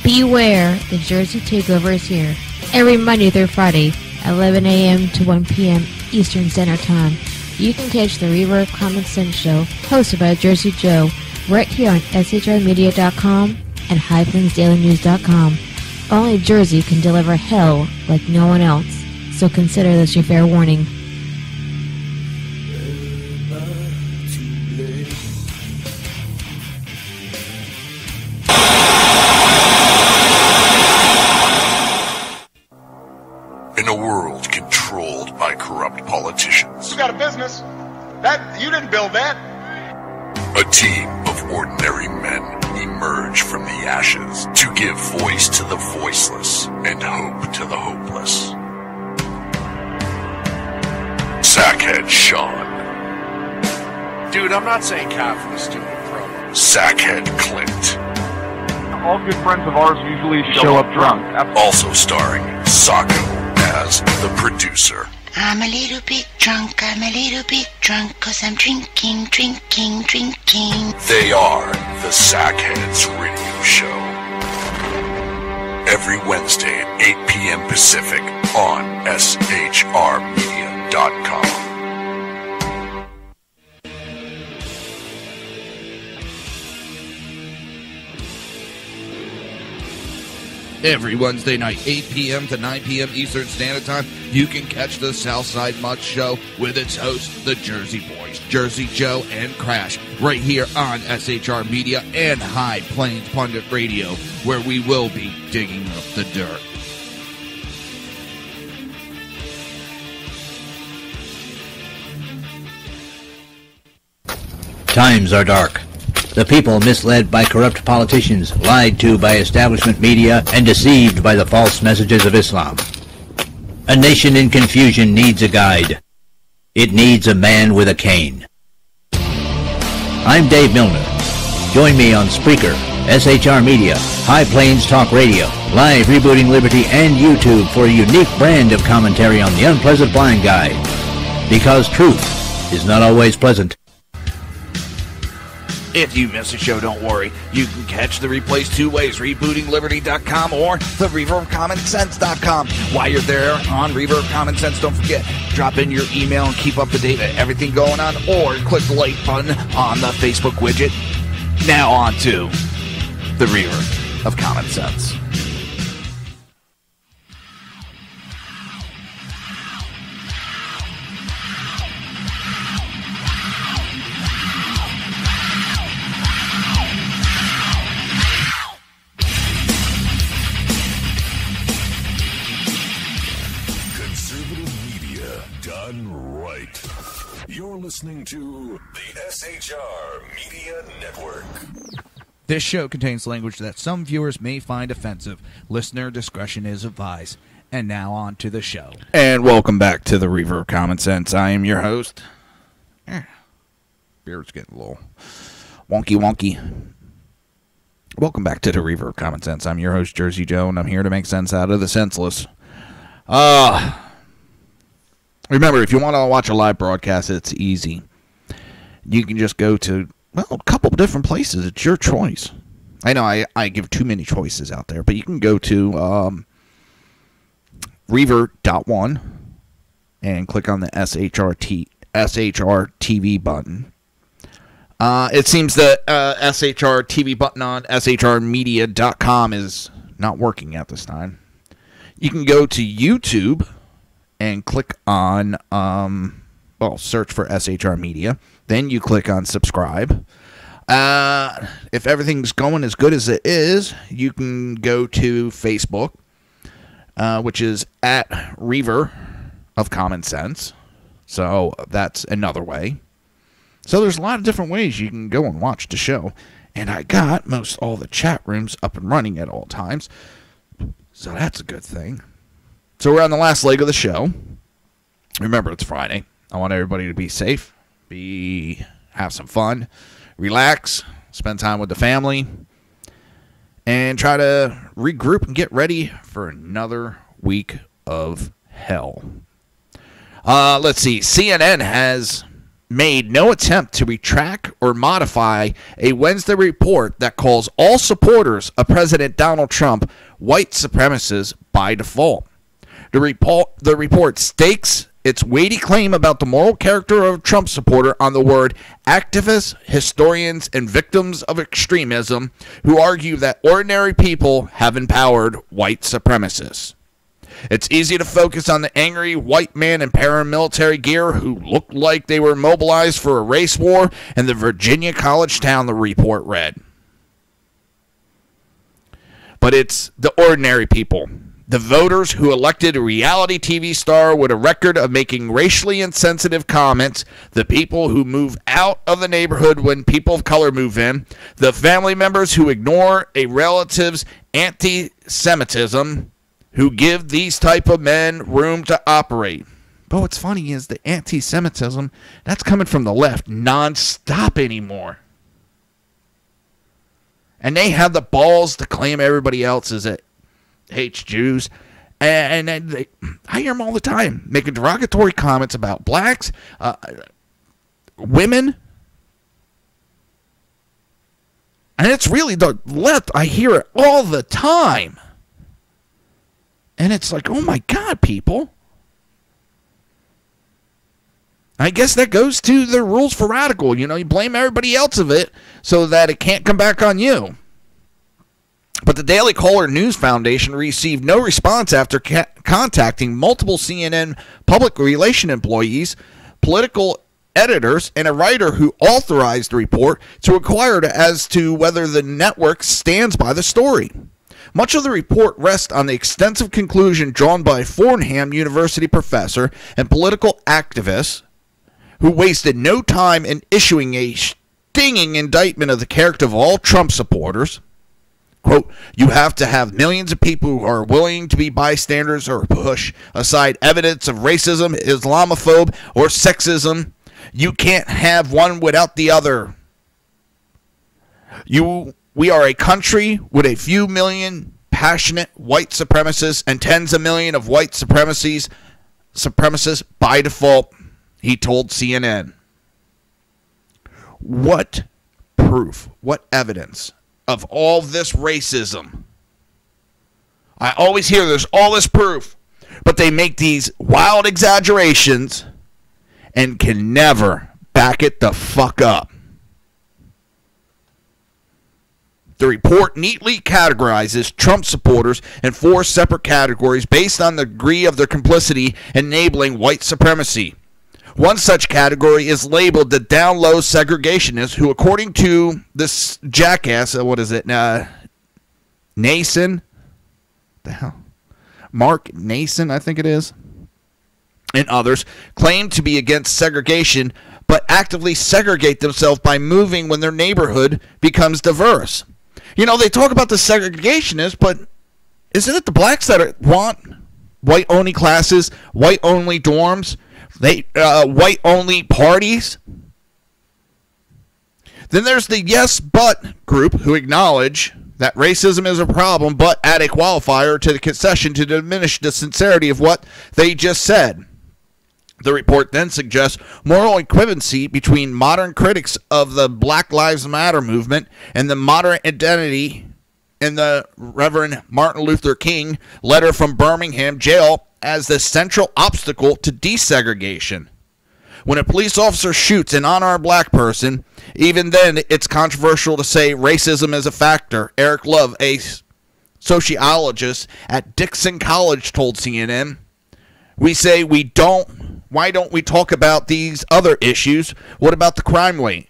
Beware, the Jersey Takeover is here. Every Monday through Friday, 11 a.m. to 1 p.m. Eastern Standard Time. You can catch the Reaver of Common Sense show, hosted by Jersey Joe, right here on shrmedia.com and highplainsdailynews.com. Only Jersey can deliver hell like no one else, so consider this your fair warning. In a world controlled by corrupt politicians, You got a business. You didn't build that. a team of ordinary men emerge from the ashes to give voice to the voiceless and hope to the hopeless. Sackhead Sean, Dude, I'm not saying Catherine is stupid, bro. Sackhead Clint, All good friends of ours usually show up drunk. also starring Sacco as the producer. I'm a little bit drunk, I'm a little bit drunk, 'cause I'm drinking. They are the Sackheads Radio Show. Every Wednesday at 8 p.m. Pacific on shrmedia.com. Every Wednesday night, 8 p.m. to 9 p.m. Eastern Standard Time, you can catch the Southside Mutt Show with its hosts, the Jersey Boys, Jersey Joe and Crash, right here on SHR Media and High Plains Pundit Radio, where we will be digging up the dirt. Times are dark. The people misled by corrupt politicians, lied to by establishment media, and deceived by the false messages of Islam. A nation in confusion needs a guide. It needs a man with a cane. I'm Dave Milner. Join me on Spreaker, SHR Media, High Plains Talk Radio, Live Rebooting Liberty, and YouTube for a unique brand of commentary on the unpleasant blind guide. Because truth is not always pleasant. If you miss a show, don't worry. You can catch the replays two ways, rebootingliberty.com or the reaverofcommonsense.com. While you're there on Reaver of Common Sense, don't forget, drop in your email and keep up to date with everything going on, or click the like button on the Facebook widget. Now on to the Reaver of Common Sense. You're listening to the SHR Media Network. This show contains language that some viewers may find offensive. Listener discretion is advised. And now on to the show. And welcome back to the Reaver of Common Sense. I am your host. Beard's getting a little wonky. Welcome back to the Reaver of Common Sense. I'm your host, Jersey Joe, and I'm here to make sense out of the senseless. Remember, if you want to watch a live broadcast, it's easy. You can just go to, a couple different places. It's your choice. I know I give too many choices out there, but you can go to Reaver.1 and click on the SHR TV button. It seems the SHR TV button on shrmedia.com is not working at this time. You can go to YouTube and click on, search for SHR Media. Then you click on subscribe. If everything's going as good as it is, you can go to Facebook, which is at Reaver of Common Sense. So that's another way. So there's a lot of different ways you can go and watch the show. And I got most all the chat rooms up and running at all times. So that's a good thing. So we're on the last leg of the show. Remember, it's Friday. I want everybody to be safe, have some fun, relax, spend time with the family, and try to regroup and get ready for another week of hell. Let's see. CNN has made no attempt to retract or modify a Wednesday report that calls all supporters of President Donald Trump white supremacists by default. The report stakes its weighty claim about the moral character of a Trump supporter on the word activists, historians, and victims of extremism who argue that ordinary people have empowered white supremacists. It's easy to focus on the angry white man in paramilitary gear who looked like they were mobilized for a race war in the Virginia college town, the report read. But it's the ordinary people. The voters who elected a reality TV star with a record of making racially insensitive comments, the people who move out of the neighborhood when people of color move in, the family members who ignore a relative's anti-Semitism, who give these type of men room to operate. But what's funny is the anti-Semitism, that's coming from the left non-stop anymore. And they have the balls to claim everybody else is hates Jews, And I hear them all the time making derogatory comments about blacks, women. And it's really the left. I hear it all the time. And it's like, oh my God, people. I guess that goes to the rules for radical. You know, you blame everybody else of it so that it can't come back on you. But the Daily Caller News Foundation received no response after contacting multiple CNN public relation employees, political editors, and a writer who authorized the report to inquire as to whether the network stands by the story. Much of the report rests on the extensive conclusion drawn by a Fordham University professor and political activist who wasted no time in issuing a stinging indictment of the character of all Trump supporters. Quote, you have to have millions of people who are willing to be bystanders or push aside evidence of racism, Islamophobe, or sexism. You can't have one without the other. We are a country with a few million passionate white supremacists and tens of millions of white supremacists by default, he told CNN. What proof, what evidence of all this racism? I always hear there's all this proof, but they make these wild exaggerations and can never back it the fuck up. The report neatly categorizes Trump supporters in 4 separate categories based on the degree of their complicity enabling white supremacy. One such category is labeled the down low segregationists who, according to this jackass, Nason? The hell? Mark Nason, I think it is, and others, claim to be against segregation but actively segregate themselves by moving when their neighborhood becomes diverse. You know, they talk about the segregationists, but isn't it the blacks that want white-only classes, white-only dorms, white-only parties? Then there's the yes but group who acknowledge that racism is a problem but add a qualifier to the concession to diminish the sincerity of what they just said. The report then suggests moral equivalency between modern critics of the Black Lives Matter movement and the modern identity in the Reverend Martin Luther King letter from Birmingham jail as the central obstacle to desegregation. When a police officer shoots an unarmed black person, even then it's controversial to say racism is a factor. Eric Love, a sociologist at Dixon College, told CNN. We say we don't. Why don't we talk about these other issues? What about the crime rate?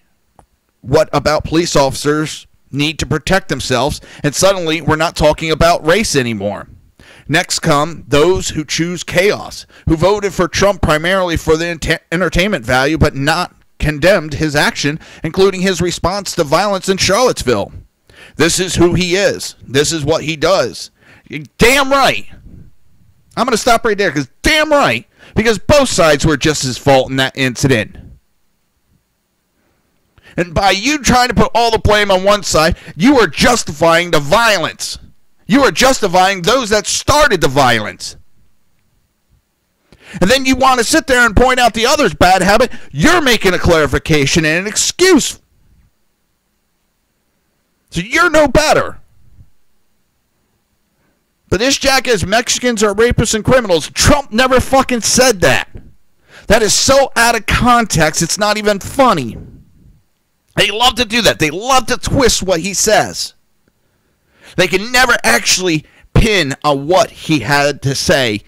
What about police officers need to protect themselves? And suddenly we're not talking about race anymore. Next come those who choose chaos, who voted for Trump primarily for the entertainment value but not condemned his action, including his response to violence in Charlottesville. This is who he is. This is what he does. Damn right. I'm going to stop right there because damn right. Because both sides were just as fault in that incident. And by you trying to put all the blame on one side, you are justifying the violence. You are justifying those that started the violence. And then you want to sit there and point out the other's bad habit. You're making a clarification and an excuse. So you're no better. But this jackass Mexicans are rapists and criminals. Trump never fucking said that. That is so out of context, it's not even funny. They love to do that. They love to twist what he says. They can never actually pin on what he had to say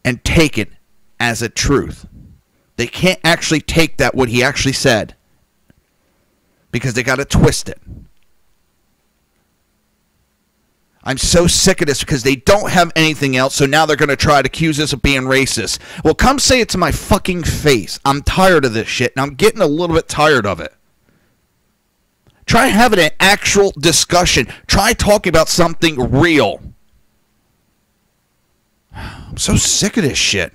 and take it as a truth. They can't actually take that, what he actually said, because they got to twist it. I'm so sick of this because they don't have anything else, so now they're going to try to accuse us of being racist. Well, come say it to my fucking face. I'm tired of this shit, and I'm getting a little bit tired of it. Try having an actual discussion. Try talking about something real. I'm so sick of this shit.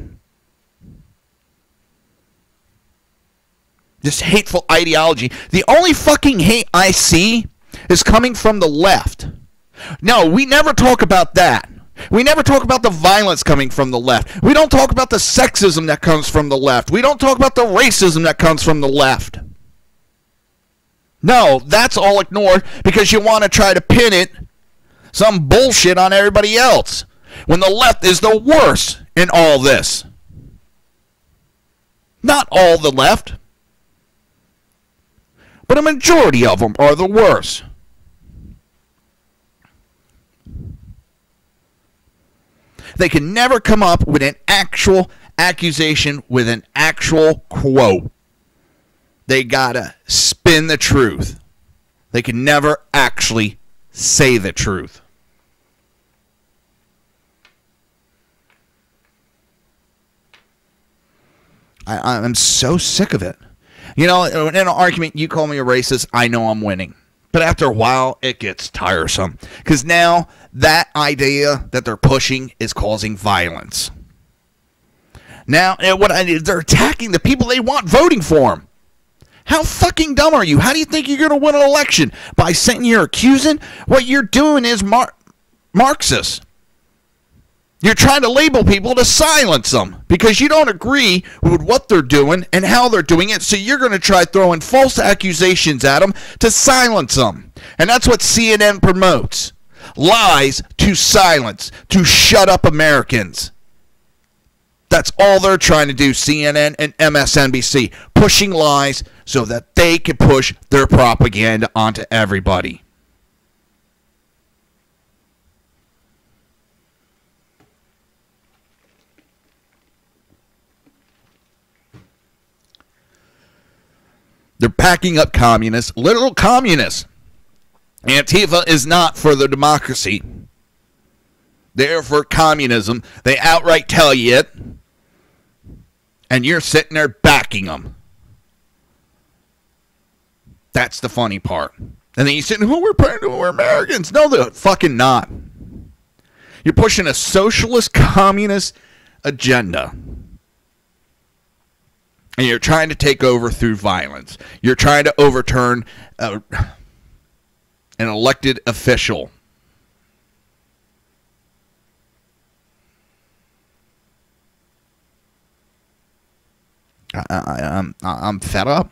This hateful ideology. The only fucking hate I see is coming from the left. No, we never talk about that. We never talk about the violence coming from the left. We don't talk about the sexism that comes from the left. We don't talk about the racism that comes from the left. No, that's all ignored because you want to try to pin it, some bullshit on everybody else, when the left is the worst in all this. Not all the left, but a majority of them are the worst. They can never come up with an actual accusation with an actual quote. They gotta spin the truth. They can never actually say the truth. I'm so sick of it. You know, in an argument, you call me a racist, I know I'm winning. But after a while, it gets tiresome. Because now, that idea that they're pushing is causing violence. Now, they're attacking the people they want voting for them. How fucking dumb are you? How do you think you're going to win an election? By sitting here accusing? What you're doing is Marxist. You're trying to label people to silence them because you don't agree with what they're doing and how they're doing it, so you're going to try throwing false accusations at them to silence them. And that's what CNN promotes. Lies to silence, to shut up Americans. That's all they're trying to do, CNN and MSNBC, pushing lies so that they can push their propaganda onto everybody. They're backing up communists, literal communists. Antifa is not for the democracy. They're for communism. They outright tell you it. And you're sitting there backing them. That's the funny part. And then you're sitting, we're Americans. No, they're fucking not. You're pushing a socialist, communist agenda. And you're trying to take over through violence. You're trying to overturn an elected official. I'm fed up.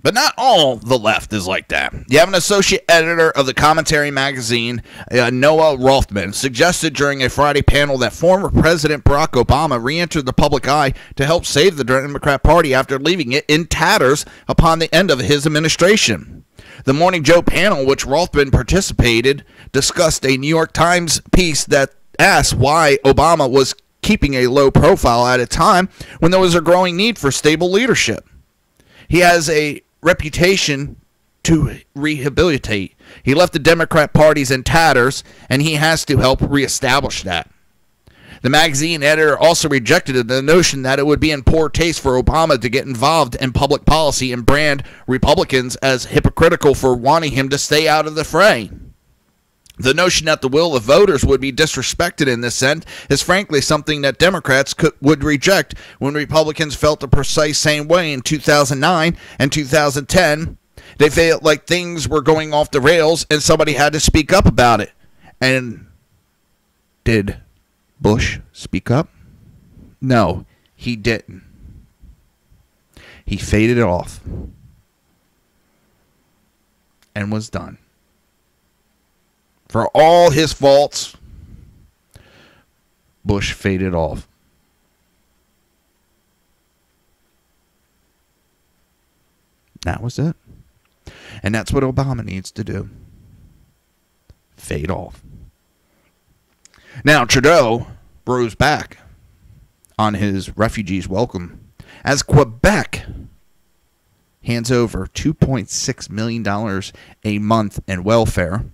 But not all the left is like that. You have an associate editor of the Commentary magazine, Noah Rothman, suggested during a Friday panel that former President Barack Obama re-entered the public eye to help save the Democrat Party after leaving it in tatters upon the end of his administration. The Morning Joe panel, which Rothman participated, discussed a New York Times piece that asked why Obama was keeping a low profile at a time when there was a growing need for stable leadership. He has a reputation to rehabilitate. He left the Democrat parties in tatters, and he has to help reestablish that. The magazine editor also rejected the notion that it would be in poor taste for Obama to get involved in public policy and brand Republicans as hypocritical for wanting him to stay out of the fray. The notion that the will of voters would be disrespected in this sense is frankly something that Democrats would reject when Republicans felt the precise same way in 2009 and 2010. They felt like things were going off the rails and somebody had to speak up about it. And did Bush speak up? No, he didn't. He faded off and was done. For all his faults, Bush faded off. That was it. And that's what Obama needs to do. Fade off. Now, Trudeau rose back on his refugees' welcome as Quebec hands over $2.6 million a month in welfare.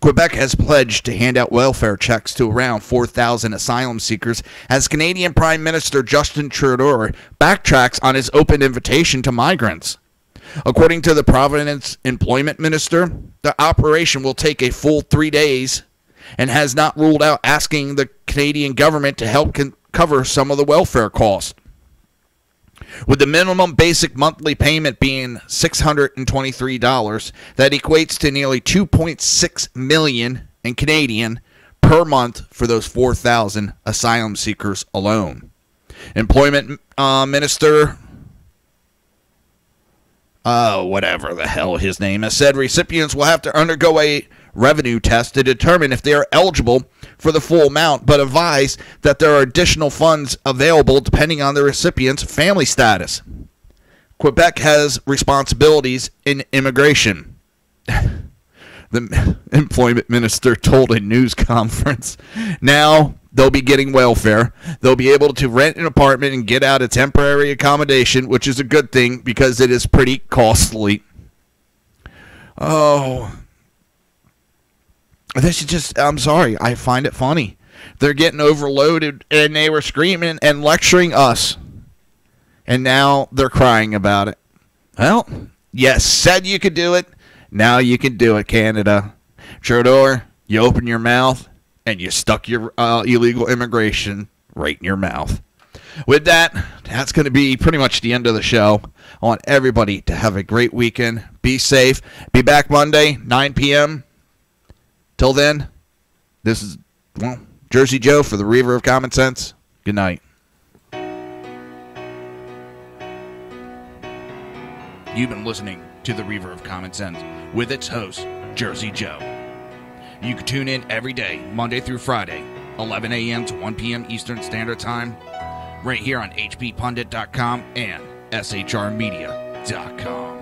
Quebec has pledged to hand out welfare checks to around 4,000 asylum seekers as Canadian Prime Minister Justin Trudeau backtracks on his open invitation to migrants. According to the Providence Employment Minister, the operation will take a full 3 days and has not ruled out asking the Canadian government to help cover some of the welfare costs. With the minimum basic monthly payment being $623, that equates to nearly $2.6 million in Canadian per month for those 4,000 asylum seekers alone. Employment Minister, whatever the hell his name is, said recipients will have to undergo a revenue test to determine if they are eligible for the full amount, but advised that there are additional funds available depending on the recipient's family status. Quebec has responsibilities in immigration. The employment minister told a news conference. Now they'll be getting welfare. They'll be able to rent an apartment and get out a temporary accommodation, which is a good thing because it is pretty costly. Oh, this is just, I'm sorry, I find it funny. They're getting overloaded, and they were screaming and lecturing us. And now they're crying about it. Well, yes, said you could do it. Now you can do it, Canada. Trudeau, you open your mouth, and you stuck your illegal immigration right in your mouth. With that, that's going to be pretty much the end of the show. I want everybody to have a great weekend. Be safe. Be back Monday, 9 p.m., Till then, this is, well, Jersey Joe for the Reaver of Common Sense. Good night. You've been listening to the Reaver of Common Sense with its host, Jersey Joe. You can tune in every day, Monday through Friday, 11 a.m. to 1 p.m. Eastern Standard Time, right here on hppundit.com and shrmedia.com.